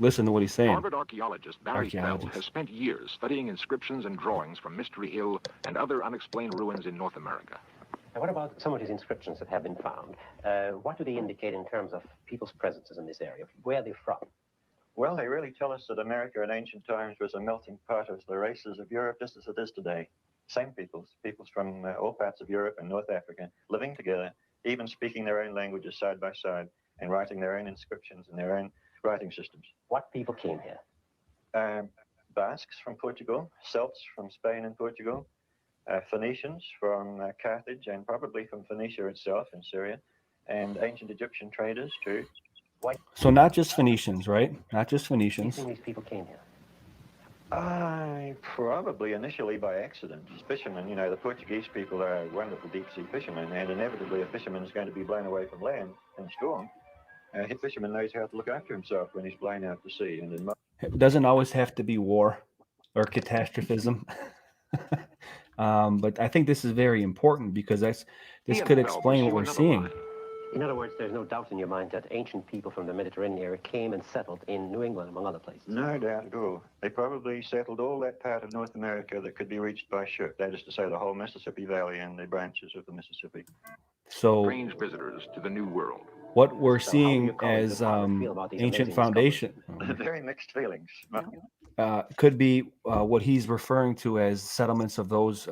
Listen to what he's saying. Harvard archaeologist Barry Fell has spent years studying inscriptions and drawings from Mystery Hill and other unexplained ruins in North America. Now, what about some of these inscriptions that have been found? What do they indicate in terms of people's presences in this area? Where are they from? Well, they really tell us that America in ancient times was a melting pot of the races of Europe, just as it is today. Same peoples from all parts of Europe and North Africa, living together, even speaking their own languages side by side, and writing their own inscriptions and their own writing systems. What people came here? Basques from Portugal, Celts from Spain and Portugal, Phoenicians from Carthage and probably from Phoenicia itself in Syria, and ancient Egyptian traders too. So not just Phoenicians, right? Not just Phoenicians. Do you think these people came here? Probably initially by accident. Fishermen, you know, the Portuguese people are wonderful deep-sea fishermen, and inevitably a fisherman is going to be blown away from land in a storm. A fisherman knows how to look after himself when he's blown out to sea. And it doesn't always have to be war or catastrophism. But I think this is very important because this could explain what we're seeing. In other words, there's no doubt in your mind that ancient people from the Mediterranean area came and settled in New England, among other places. No doubt at all. They probably settled all that part of North America that could be reached by ship. That is to say, the whole Mississippi Valley and the branches of the Mississippi. So Strange visitors to the New World. what we're So how do seeing your colleagues as of Harvard feel about these ancient amazing foundation Very mixed feelings. could be what he's referring to as settlements of those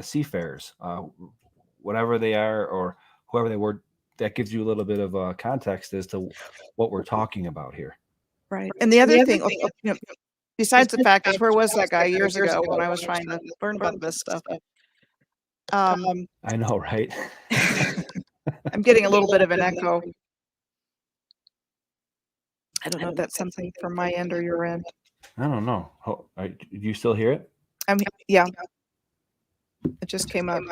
seafarers, whatever they are or whoever they were. That gives you a little bit of context as to what we're talking about here. Right. And the other thing, besides the fact is, where was that guy years ago when I was trying to learn about this stuff? I know, right? I'm getting a little bit of an echo. I don't know if that's something from my end or your end. I don't know. Do you still hear it? Yeah. It just came up.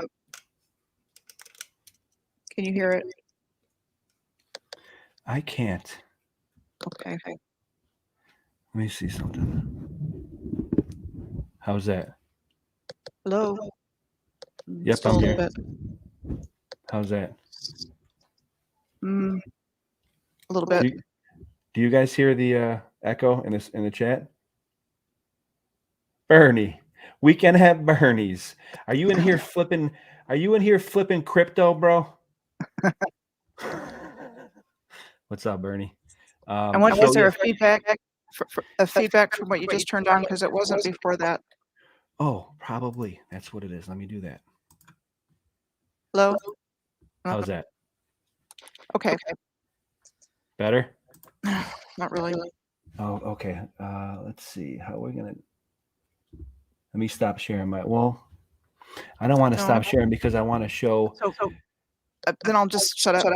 Can you hear it? I can't. Okay. Let me see something. How's that? Hello? Yep, Still I'm a here. little bit. How's that? A little bit. Do you guys hear the echo in the chat? Bernie, we can have Bernies. Are you in here flipping? Are you in here flipping crypto, bro? What's up, Bernie? I wonder, was there a feedback from what you just turned on? Because it wasn't before that. Oh, probably. That's what it is. Let me do that. Hello? How's that? Okay. Better? Not really. Oh, okay. Let's see. How are we gonna? Let me stop sharing my. Well, I don't want to stop sharing because I want to show. So then I'll just shut up.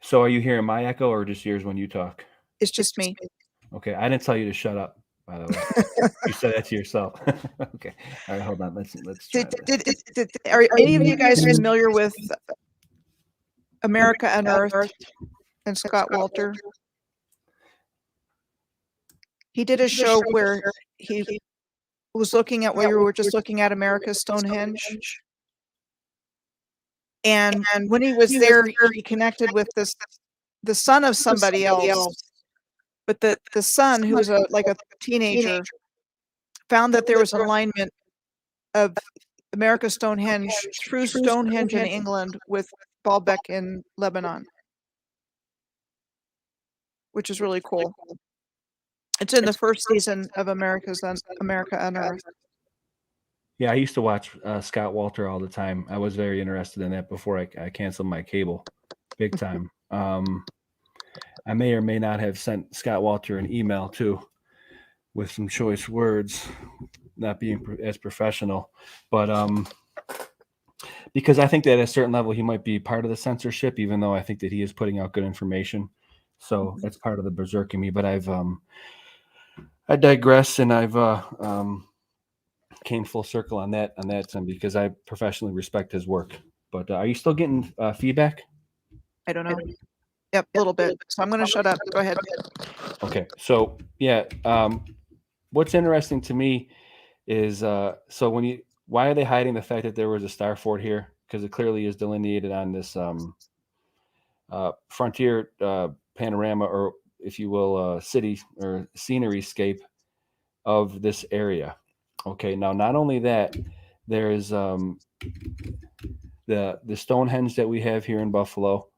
So are you hearing my echo or just yours when you talk? It's just me. Okay, I didn't tell you to shut up. By the way, you said that to yourself. Okay. All right, hold on. Let's try this. Are any of you guys familiar with America Unearthed and Scott Walter? He did a show where he was looking at what you were just looking at, America's Stonehenge. And when he was there, he connected with the son of somebody else. But the son, who was like a teenager, found that there was an alignment of America's Stonehenge through Stonehenge in England with Baalbek in Lebanon, which is really cool. It's in the first season of America Unearthed. Yeah, I used to watch Scott Walter all the time. I was very interested in that before I canceled my cable, big time. I may or may not have sent Scott Walter an email too, with some choice words, not being as professional, but because I think that at a certain level he might be part of the censorship, even though I think that he is putting out good information. So that's part of the berserking me. But I digress, and I've came full circle on that end because I professionally respect his work. But are you still getting feedback? I don't know. Yep, a little bit. So I'm going to shut up. Go ahead. Okay. So yeah, what's interesting to me is so why are they hiding the fact that there was a star fort here? Because it clearly is delineated on this frontier panorama, or if you will, city or scenery scape of this area. Okay, now not only that, there's the Stonehenge that we have here in Buffalo,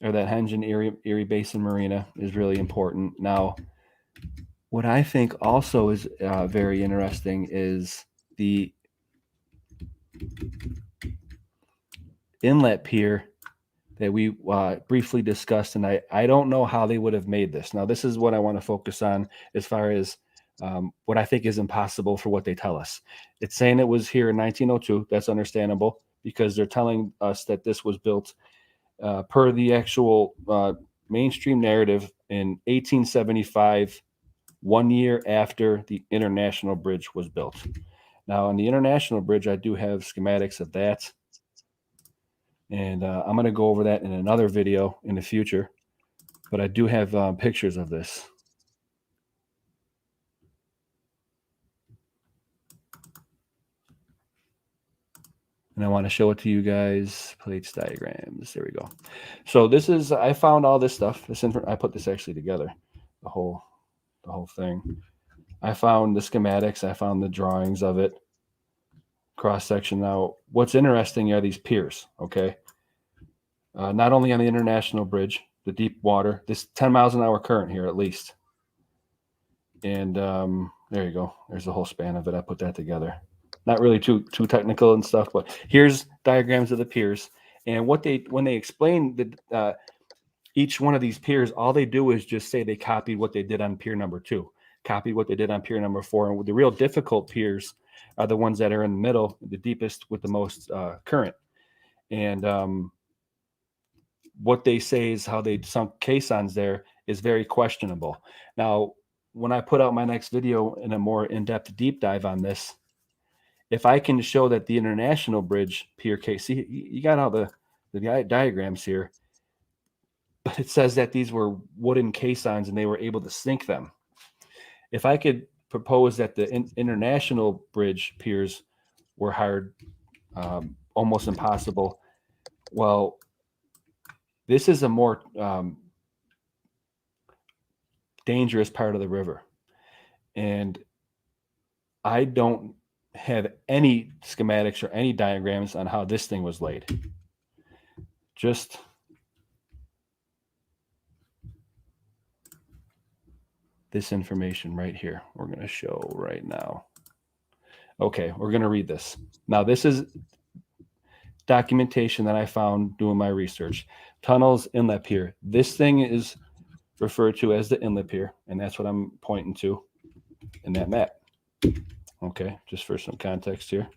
or that henge in Erie Basin Marina, is really important. Now, what I think also is very interesting is the inlet pier that we briefly discussed, and I don't know how they would have made this. Now, this is what I want to focus on as far as what I think is impossible for what they tell us. It's saying it was here in 1902. That's understandable because they're telling us that this was built per the actual mainstream narrative in 1875, 1 year after the International Bridge was built. Now, on the International Bridge, I do have schematics of that. And I'm going to go over that in another video in the future. But I do have pictures of this. And I want to show it to you guys. Plates, diagrams. There we go. So this is, I found all this stuff. I put this actually together, the whole thing. I found the schematics. I found the drawings of it. Cross section. Now, what's interesting are these piers. Okay. Not only on the international bridge, the deep water. This 10 miles an hour current here at least. And there you go. There's the whole span of it. I put that together. Not really too technical and stuff, but here's diagrams of the piers. And when they explain the each one of these piers, all they do is just say they copied what they did on pier number 2, copied what they did on pier number 4. And the real difficult piers are the ones that are in the middle, the deepest with the most current. And what they say is how they sunk caissons there is very questionable. Now, when I put out my next video in a more in-depth deep dive on this, if I can show that the international bridge pier case, see, you got all the diagrams here, but it says that these were wooden caissons and they were able to sink them. If I could propose that the international bridge piers were hard, almost impossible, well, this is a more dangerous part of the river. And I don't have any schematics or any diagrams on how this thing was laid. Just this information right here. We're going to show right now. Okay, we're going to read this. Now, this is documentation that I found doing my research. Tunnels, inlet pier. This thing is referred to as the inlet pier, and that's what I'm pointing to in that map. Okay, just for some context here.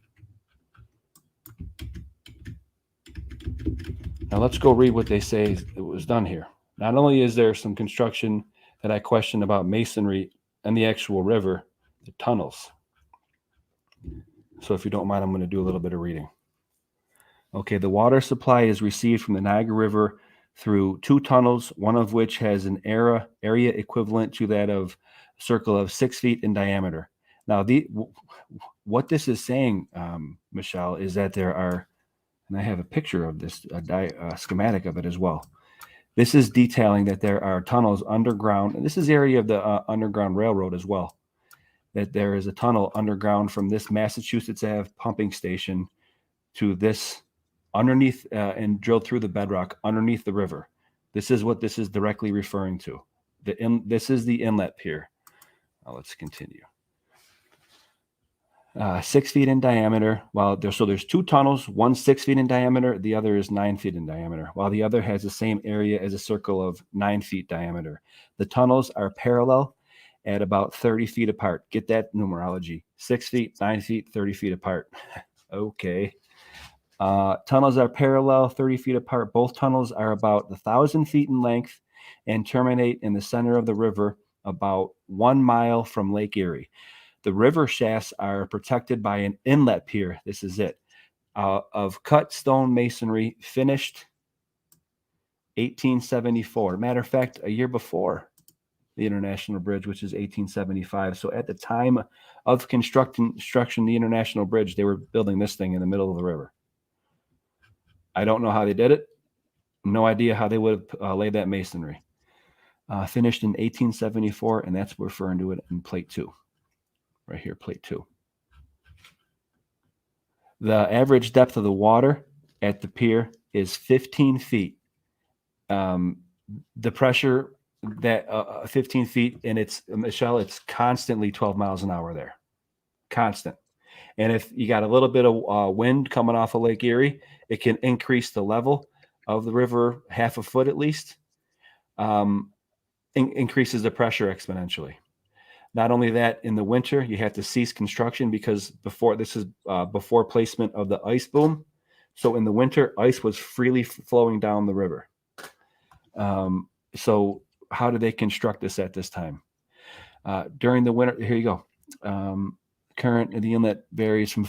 Now let's go read what they say it was done here. Not only is there some construction that I question about masonry and the actual river, the tunnels. So if you don't mind, I'm going to do a little bit of reading. Okay, the water supply is received from the Niagara River through 2 tunnels, one of which has an area equivalent to that of a circle of 6 feet in diameter. Now, what this is saying, Michelle, is that there are, and I have a picture of this, a schematic of it as well. This is detailing that there are tunnels underground, and this is the area of the Underground Railroad as well, that there is a tunnel underground from this Massachusetts Ave pumping station to this underneath and drilled through the bedrock underneath the river. This is what this is directly referring to. This is the inlet pier. Now let's continue. 6 feet in diameter. So there's 2 tunnels, one 6 feet in diameter, the other is 9 feet in diameter, while the other has the same area as a circle of 9 feet diameter. The tunnels are parallel at about 30 feet apart. Get that numerology. 6 feet, 9 feet, 30 feet apart. Okay. Tunnels are parallel, 30 feet apart. Both tunnels are about 1,000 feet in length and terminate in the center of the river about 1 mile from Lake Erie. The river shafts are protected by an inlet pier. This is it. Of cut stone masonry, finished 1874. Matter of fact, a year before the International Bridge, which is 1875. So at the time of construction the International Bridge, they were building this thing in the middle of the river. I don't know how they did it. No idea how they would have laid that masonry. Finished in 1874, and that's referring to it in plate 2. Right here, plate 2. The average depth of the water at the pier is 15 feet. The pressure that 15 feet, and Michelle, it's constantly 12 miles an hour there. Constant. And if you got a little bit of wind coming off of Lake Erie, it can increase the level of the river half a foot at least. Increases the pressure exponentially. Not only that, in the winter, you have to cease construction because before placement of the ice boom. So in the winter, ice was freely flowing down the river. So how do they construct this at this time? During the winter, here you go. Current in the inlet varies from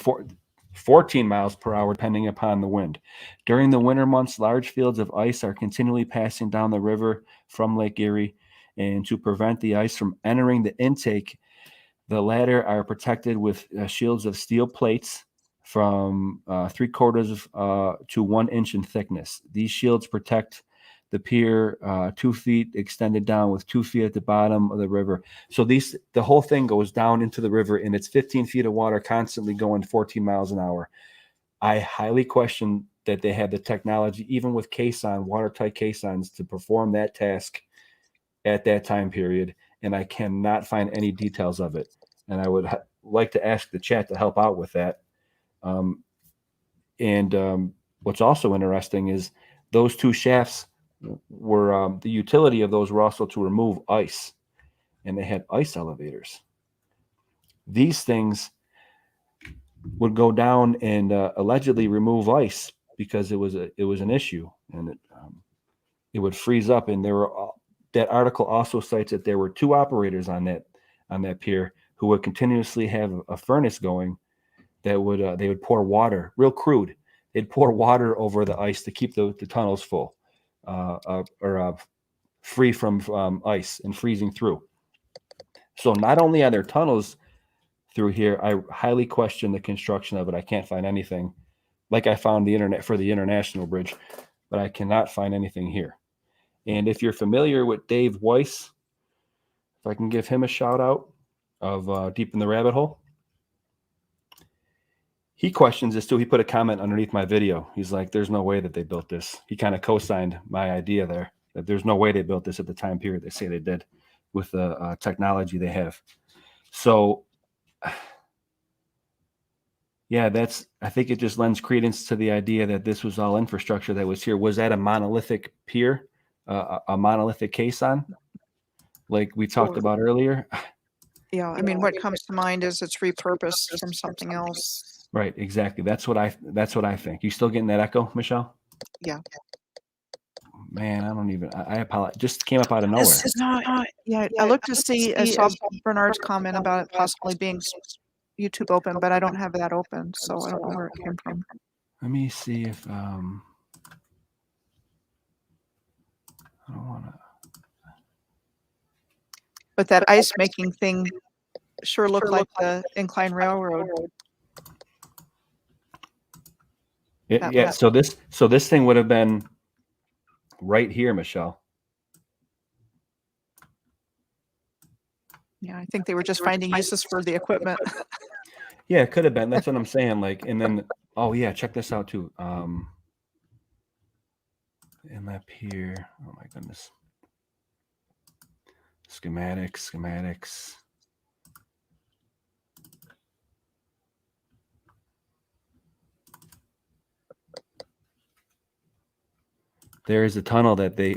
14 miles per hour, depending upon the wind. During the winter months, large fields of ice are continually passing down the river from Lake Erie. And to prevent the ice from entering the intake, the latter are protected with shields of steel plates from 3/4 to 1 inch in thickness. These shields protect the pier 2 feet extended down with 2 feet at the bottom of the river. So the whole thing goes down into the river, and it's 15 feet of water constantly going 14 miles an hour. I highly question that they had the technology, even with caisson, watertight caissons, to perform that task at that time period. And I cannot find any details of it. And I would like to ask the chat to help out with that. What's also interesting is those 2 shafts were the utility of those were also to remove ice, and they had ice elevators. These things would go down and allegedly remove ice because it was an issue, and it would freeze up. And that article also cites that there were 2 operators on that pier who would continuously have a furnace going that would they would pour water, real crude. They'd pour water over the ice to keep the tunnels full or free from ice and freezing through. So not only are there tunnels through here, I highly question the construction of it. I can't find anything like I found the internet for the International Bridge, but I cannot find anything here. And if you're familiar with Dave Weiss, if I can give him a shout out of Deep in the Rabbit Hole, he questions this too. He put a comment underneath my video. He's like, there's no way that they built this. He kind of co-signed my idea there, that there's no way they built this at the time period they say they did with the technology they have. So yeah, I think it just lends credence to the idea that this was all infrastructure that was here. Was that a monolithic pier, a monolithic caisson, like we talked about earlier? Yeah, I mean, what comes to mind is it's repurposed from something else. Right, exactly. That's what I think. You still getting that echo, Michelle? Yeah. Man, I apologize. Just came up out of nowhere. This is not, yeah, I looked to see, I saw Bernard's comment about it possibly being YouTube open, but I don't have that open, so I don't know where it came from. Let me see if I don't want to. But that ice making thing sure looked like the incline railroad. Yeah. So this thing would have been right here, Michelle. Yeah, I think they were just finding uses for the equipment. Yeah, it could have been. That's what I'm saying. Like, and then, oh yeah, check this out too. And up here, oh my goodness. Schematics. There is a tunnel that they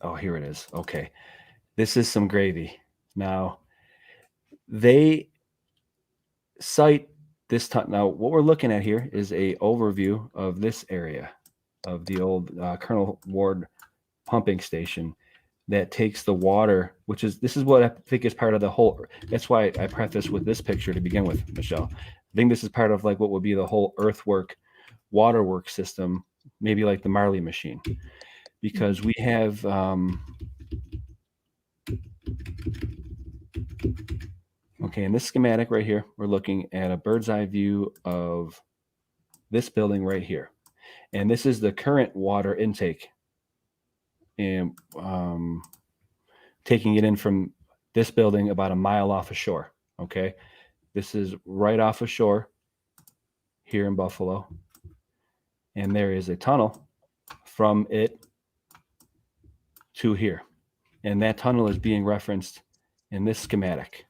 oh, here it is. Okay. This is some gravy. Now, they cite this tunnel. Now, what we're looking at here is a overview of this area of the old Colonel Ward pumping station that takes the water, this is what I think is part of the whole. That's why I preface with this picture to begin with, Michelle. I think this is part of like what would be the whole earthwork, waterwork system, maybe like the Marley machine, because we have okay, in this schematic right here, we're looking at a bird's eye view of this building right here. And this is the current water intake. And taking it in from this building about a mile off of shore. Okay. This is right off of shore here in Buffalo. And there is a tunnel from it to here. And that tunnel is being referenced in this schematic.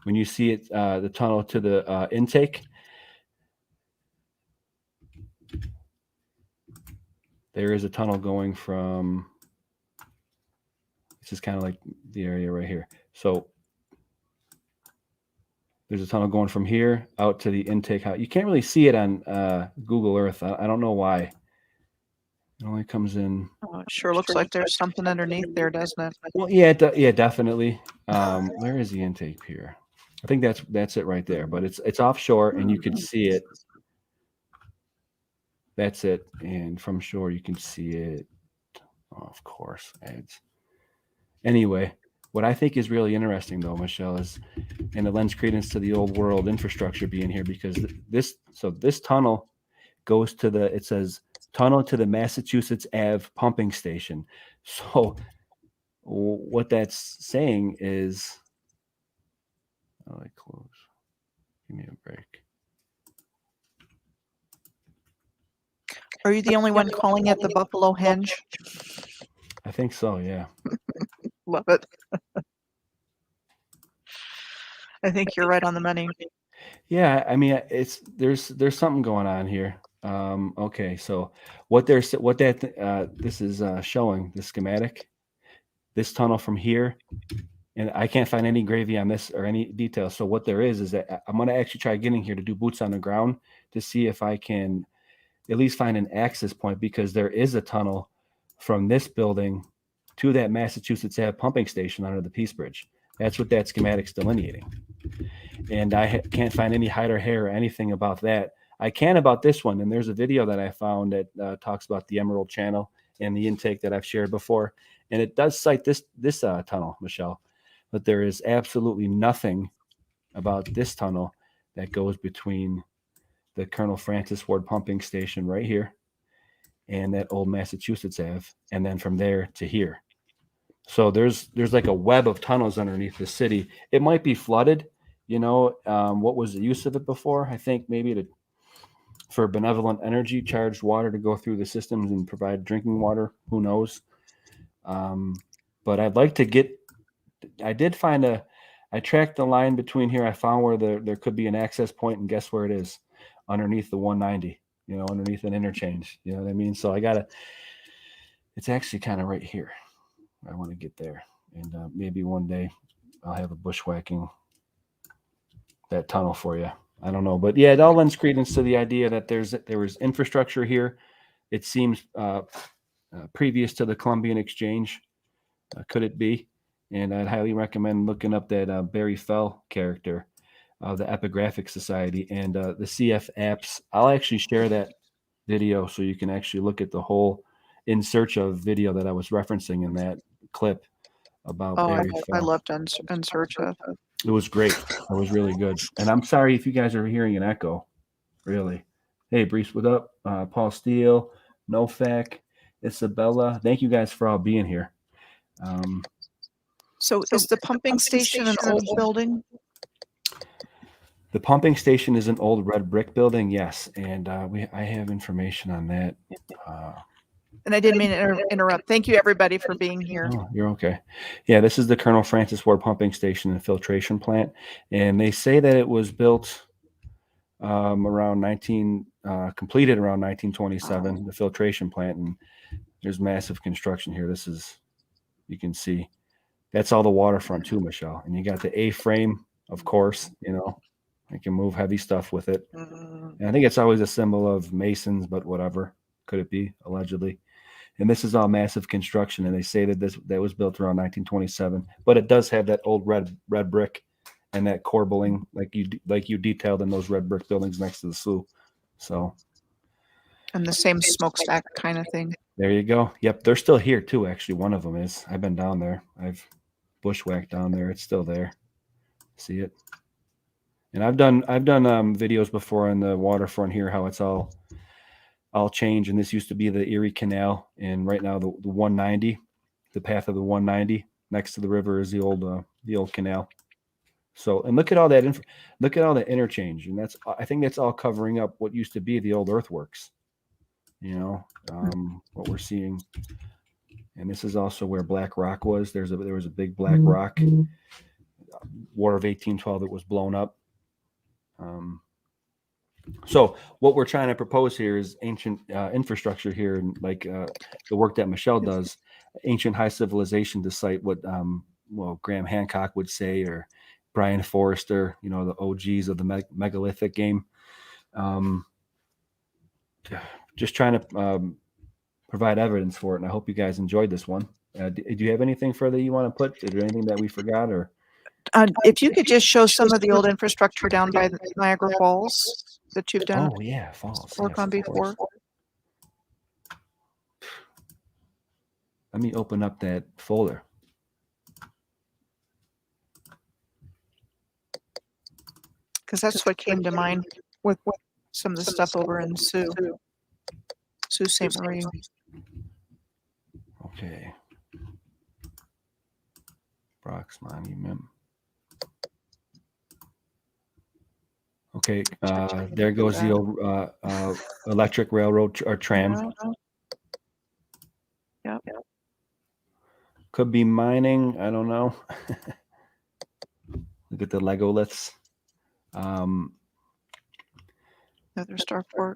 When you see it, the tunnel to the intake, there is a tunnel going from, this is kind of like the area right here. So there's a tunnel going from here out to the intake house. You can't really see it on Google Earth. I don't know why. It only comes in. Oh, it sure looks like there's something underneath there, doesn't it? Well, yeah, yeah, definitely. Where is the intake pier? I think that's it right there. But it's offshore, and you can see it. That's it. And from shore, you can see it. Oh, of course, ads. Anyway, What I think is really interesting, though, Michelle, is, and it lends credence to the old world infrastructure being here, because this tunnel goes to it says tunnel to the Massachusetts Ave pumping station. So what that's saying is, oh, I close. Give me a break. Are you the only one calling it the Buffalo Henge? I think so, yeah. Love it. I think you're right on the money. Yeah, I mean, there's something going on here. Okay, so this is showing the schematic, this tunnel from here, and I can't find any gravy on this or any details. So what there is that I'm going to actually try getting here to do boots on the ground to see if I can at least find an access point, because there is a tunnel from this building to that Massachusetts Ave pumping station under the Peace Bridge. That's what that schematic's delineating. And I can't find any hide or hair or anything about that. I can about this one, and there's a video that I found that talks about the Emerald Channel and the intake that I've shared before, and it does cite this tunnel, Michelle, but there is absolutely nothing about this tunnel that goes between the Colonel Francis Ward pumping station right here and that old Massachusetts Ave, and then from there to here. So there's like a web of tunnels underneath the city. It might be flooded. What was the use of it before? I think maybe for benevolent energy, charged water to go through the systems and provide drinking water. Who knows? But I'd like to I tracked the line between here. I found where there could be an access point, and guess where it is? Underneath the 190, underneath an interchange. You know what I mean? So it's actually kind of right here. I want to get there, and maybe one day I'll have a bushwhacking that tunnel for you. I don't know, but yeah, it all lends credence to the idea that there was infrastructure here. It seems previous to the Columbian Exchange. Could it be? And I'd highly recommend looking up that Barry Fell character of the Epigraphic Society and the CF apps. I'll actually share that video so you can actually look at the whole In Search of video that I was referencing in that clip about Barry Fell. I loved In Search of. It was great. It was really good. And I'm sorry if you guys are hearing an echo. Really. Hey, Brees, what up? Paul Steele, Nofak, Isabella. Thank you guys for all being here. So is the pumping station an old building? The pumping station is an old red brick building, yes. And I have information on that. And I didn't mean to interrupt. Thank you, everybody, for being here. Oh, you're okay. Yeah, this is the Colonel Francis Ward pumping station and filtration plant. And they say that it was built completed around 1927, the filtration plant. And there's massive construction here. You can see, that's all the waterfront too, Michelle. And you got the A-frame, of course, I can move heavy stuff with it. And I think it's always a symbol of Masons, but whatever. Could it be, allegedly? And this is all massive construction, and they say that that was built around 1927. But it does have that old red brick and that corbelling, like you detailed in those red brick buildings next to the Soo. So, And the same smokestack kind of thing. There you go. Yep, they're still here too. Actually, one of them is. I've been down there. I've bushwhacked down there. It's still there. See it? And I've done videos before on the waterfront here, how it's all changed. And this used to be the Erie Canal, and right now the 190, the path of the 190 next to the river is the old canal. So, and look at all that look at all that interchange, and I think that's all covering up what used to be the old earthworks. What we're seeing. And this is also where Black Rock was. There was a big Black Rock, War of 1812, that was blown up. So what we're trying to propose here is ancient infrastructure here, and like the work that Michelle does, ancient high civilization to cite what Graham Hancock would say, or Brian Forrester, the OGs of the megalithic game. Just trying to provide evidence for it, and I hope you guys enjoyed this one. Do you have anything further you want to put? Is there anything that we forgot, or? If you could just show some of the old infrastructure down by the Niagara Falls that you've done. Oh yeah, Falls. Work on before. Let me open up that folder. because that's what came to mind with some of the stuff over in Sault Ste. Marie. Okay. Brock's Monument. Okay, there goes the old electric railroad or tram. Yep. Could be mining. I don't know. Look at the Legoliths. Another starport.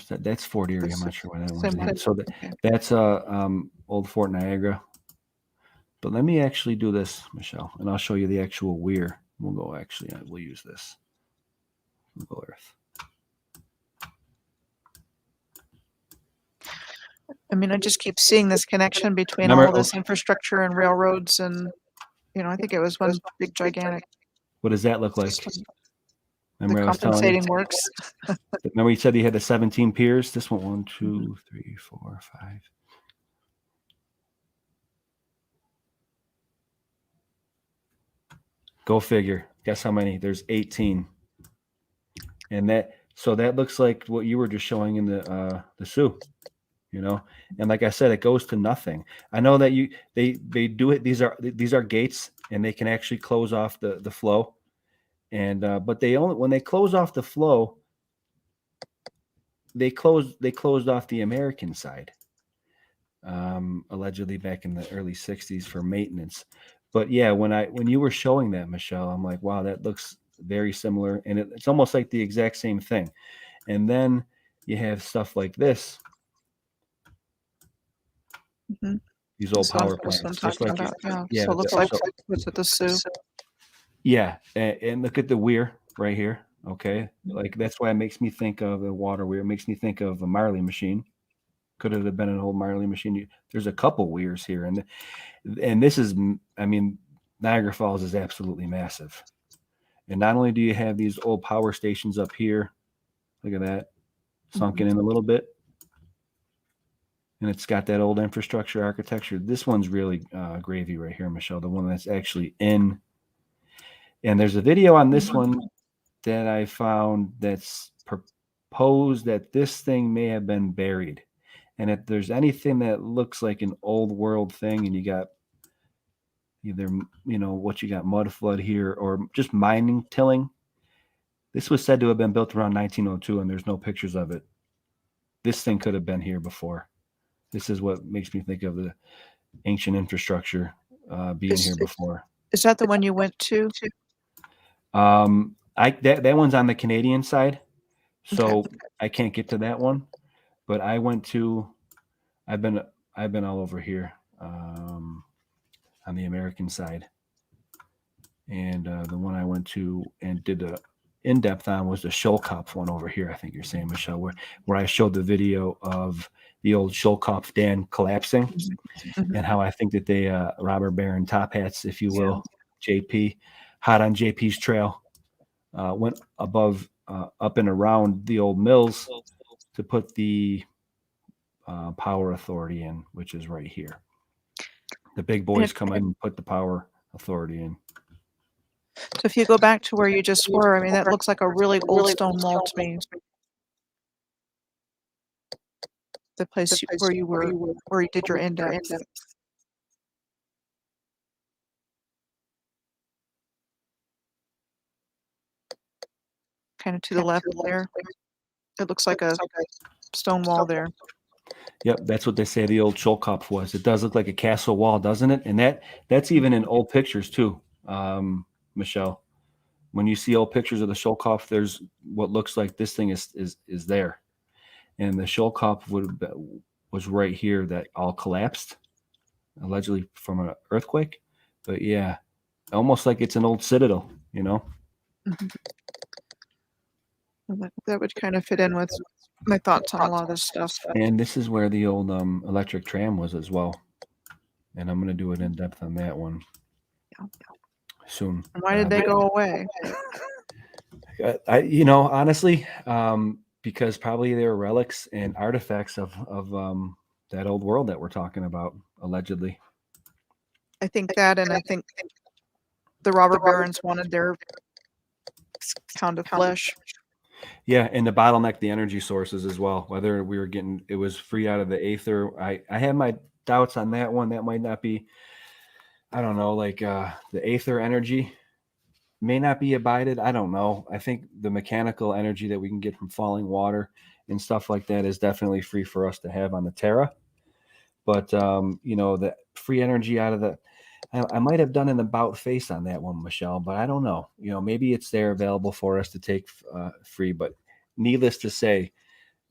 That's Fort Erie. I'm not sure where that Same one's at. thing. So that's old Fort Niagara. But let me actually do this, Michelle, and I'll show you the actual weir. We'll go we'll use this. Google Earth. I mean, I just keep seeing this connection between Remember- all this infrastructure and railroads, and I think it was one big gigantic What does that look like? system. Remember The I was telling you? compensating works. Remember you said you had the 17 piers? This one, 1, 2, 3, 4, 5. Go figure. Guess how many? There's 18. And that looks like what you were just showing in the Soo, And like I said, it goes to nothing. I know that they do it. These are gates, and they can actually close off the flow. And but when they close off the flow, they closed off the American side. Allegedly back in the early 60s for maintenance. But yeah, when you were showing that, Michelle, I'm like, wow, that looks very similar, and it's almost like the exact same thing. And then you have stuff like this, these old power plants, just like So yeah. it looks like what's at the Soo. Yeah, and look at the weir right here. Okay, like that's why it makes me think of a water weir. It makes me think of a Marley machine. Could it have been an old Marley machine? There's a couple weirs here, and this is, I mean, Niagara Falls is absolutely massive. And not only do you have these old power stations up here, look at that, sunken in a little bit, and it's got that old infrastructure architecture. This one's really gravy right here, Michelle, the one that's actually in. And there's a video on this one that I found that's proposed that this thing may have been buried. And if there's anything that looks like an old world thing, and you got either, what you got, mud flood here or just mining tilling, this was said to have been built around 1902, and there's no pictures of it. This thing could have been here before. This is what makes me think of the ancient infrastructure being here before. Is that the one you went to? That one's on the Canadian side, so Okay. I can't get to that one. But I've been all over here on the American side, and the one I went to and did a in-depth on was the Schulkopf one over here. I think you're saying, Michelle, where I showed the video of the old Schulkopf dam collapsing, and how I think that they robber baron top hats, if you will, JP, hot on JP's trail, went above up and around the old mills to put the power authority in, which is right here. The big boys come in and put the power authority in. So if you go back to where you just were, I mean, that looks like a really old stone wall to me. The place where you were, where you did your index. Kind of to the left there. It looks like a stone wall there. Yep, that's what they say the old Schulkopf was. It does look like a castle wall, doesn't it? And that's even in old pictures too, Michelle. When you see old pictures of the Schulkopf, there's what looks like this thing is there, and the Schulkopf was right here that all collapsed, allegedly from an earthquake. But yeah, almost like it's an old citadel, That would kind of fit in with my thoughts on a lot of this stuff. And this is where the old electric tram was as well. And I'm going to do it in depth on that one soon. And why did they go away? Honestly, because probably they were relics and artifacts of that old world that we're talking about, allegedly. I think that, and I think the robber barons wanted their pound of flesh. Yeah, and the bottleneck the energy sources as well. Whether we were getting it was free out of the aether. I had my doubts on that one. That might not be, I don't know, like the aether energy may not be abided. I don't know. I think the mechanical energy that we can get from falling water and stuff like that is definitely free for us to have on the Terra. But you know, the free energy out of the, I might have done an about face on that one, Michelle, but I don't know. You know, maybe it's there available for us to take free. But needless to say,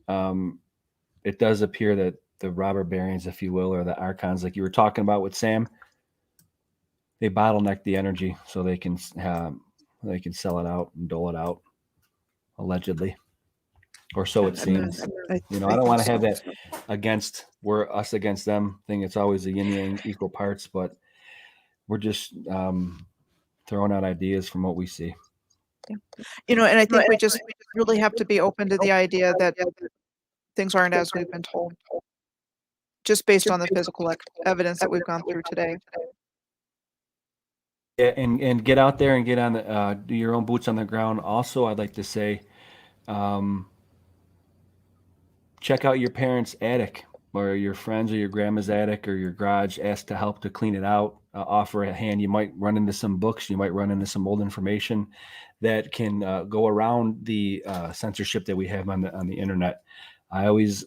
it does appear that the robber barons, if you will, or the archons, like you were talking about with Sam, they bottleneck the energy so they can sell it out and dole it out, allegedly, or so it seems. You know, I don't want to have that against us against them thing. It's always a yin yang equal parts, but we're just throwing out ideas from what we see. You know, and I think we just really have to be open to the idea that things aren't as we've been told, just based on the physical evidence that we've gone through today. Yeah, and get out there and get on the do your own boots on the ground. Also, I'd like to say, check out your parents' attic or your friends or your grandma's attic or your garage. Ask to help to clean it out. Offer a hand. You might run into some books. You might run into some old information that can go around the censorship that we have on the internet. I always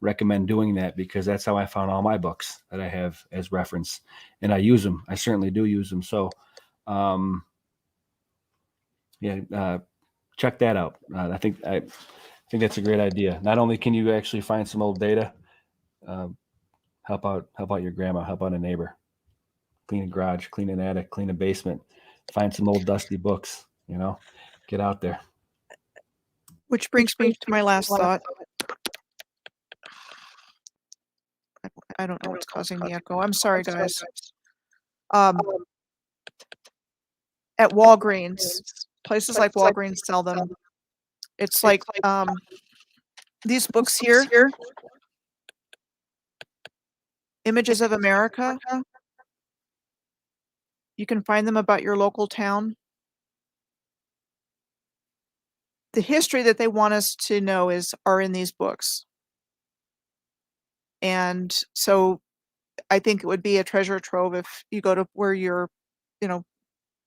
recommend doing that because that's how I found all my books that I have as reference, and I use them. I certainly do use them. So, check that out. I think that's a great idea. Not only can you actually find some old data, help out your grandma, help out a neighbor, clean a garage, clean an attic, clean a basement, find some old dusty books. You know, get out there. Which brings me to my last thought. I don't know what's causing the echo. I'm sorry, guys. At Walgreens, places like Walgreens sell them. It's like these books here, Images of America. You can find them about your local town. The history that they want us to know are in these books. And so I think it would be a treasure trove if you go to where your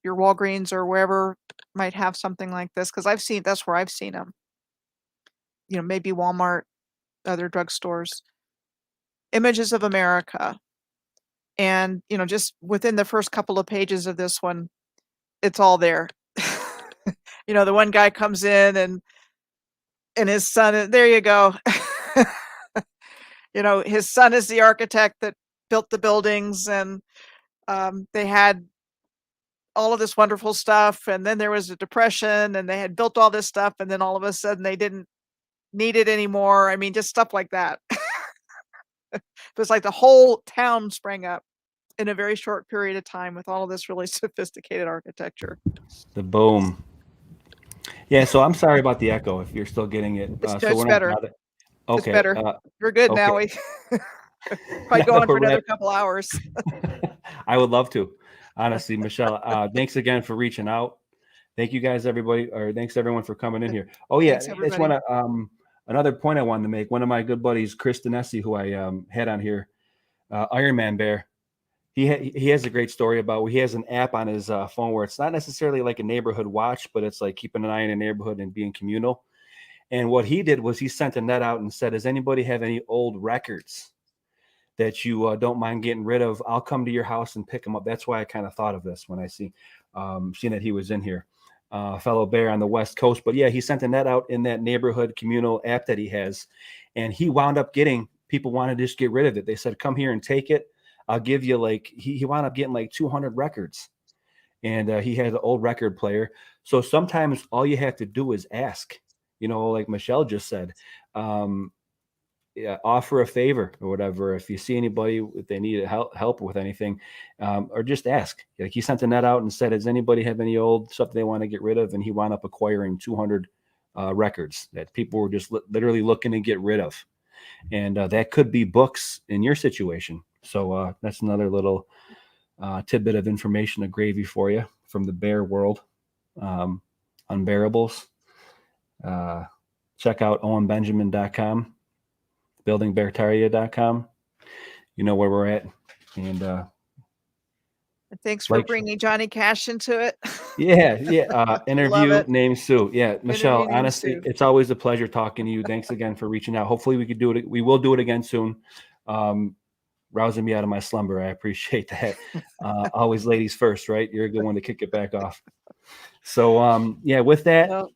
Walgreens or wherever might have something like this, because that's where I've seen them. You know, maybe Walmart, other drugstores. Images of America. And, you know, just within the first couple of pages of this one, it's all there. You know, the one guy comes in and his son, there you go. You know, his son is the architect that built the buildings, and they had all of this wonderful stuff. And then there was a depression and they had built all this stuff. And then all of a sudden they didn't need it anymore. I mean, just stuff like that. It was like the whole town sprang up in a very short period of time with all of this really sophisticated architecture. The boom. Yeah, so I'm sorry about the echo if you're still getting it. It's so we're better. Not, okay. It's better. You're good okay. now. We probably go on for another couple hours. I would love to, honestly, Michelle. Thanks again for reaching out. Thank you guys, everybody, or thanks everyone for coming in here. Oh yeah, I just want to another point I wanted to make. One of my good buddies, Chris Denesi, who I had on here, Iron Man Bear. He has a great story about. He has an app on his phone where it's not necessarily like a neighborhood watch, but it's like keeping an eye in a neighborhood and being communal. And what he did was he sent a net out and said, "Does anybody have any old records that you don't mind getting rid of? I'll come to your house and pick them up." That's why I kind of thought of this when I seen that he was in here, fellow bear on the West Coast. But yeah, he sent a net out in that neighborhood communal app that he has, and he wound up getting people wanted to just get rid of it. They said, "Come here and take it. I'll give you like," he wound up getting like 200 records, and he had an old record player. So sometimes all you have to do is ask, you know, like Michelle just said, offer a favor or whatever. If you see anybody, if they need help with anything, or just ask. Like he sent a net out and said, "Does anybody have any old stuff they want to get rid of?" And he wound up acquiring 200 records that people were just literally looking to get rid of. And that could be books in your situation. So that's another little tidbit of information, of gravy for you from the bear world. unbearables. Check out owenbenjamin.com, buildingbeartaria.com. You know where we're at. And And thanks for like, bringing Johnny Cash into it. yeah. Love Interview it. named Sue. Yeah, Michelle, Interview named honestly, Sue. it's always a pleasure talking to you. Thanks again for reaching out. Hopefully we could do it. We will do it again soon. Rousing me out of my slumber. I appreciate that. Always ladies first, right? You're a good one to kick it back off. So, yeah, with that, Well,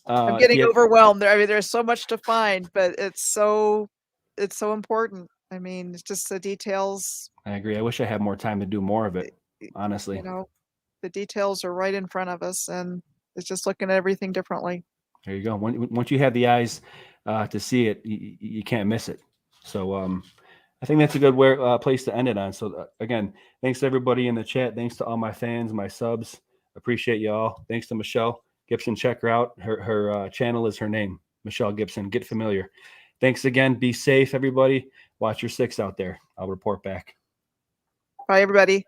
I'm if getting you have- overwhelmed. I mean, there's so much to find, but it's so important. I mean, it's just the details, I agree. I wish I had more time to do more of it, honestly. you know, the details are right in front of us, and it's just looking at everything differently. There you go. Once you have the eyes to see it, you can't miss it. So I think that's a good place to end it on. So again, thanks to everybody in the chat. Thanks to all my fans, my subs. Appreciate you all. Thanks to Michelle Gibson. Check her out. Her channel is her name, Michelle Gibson. Get familiar. Thanks again. Be safe, everybody. Watch your six out there. I'll report back. Bye, everybody.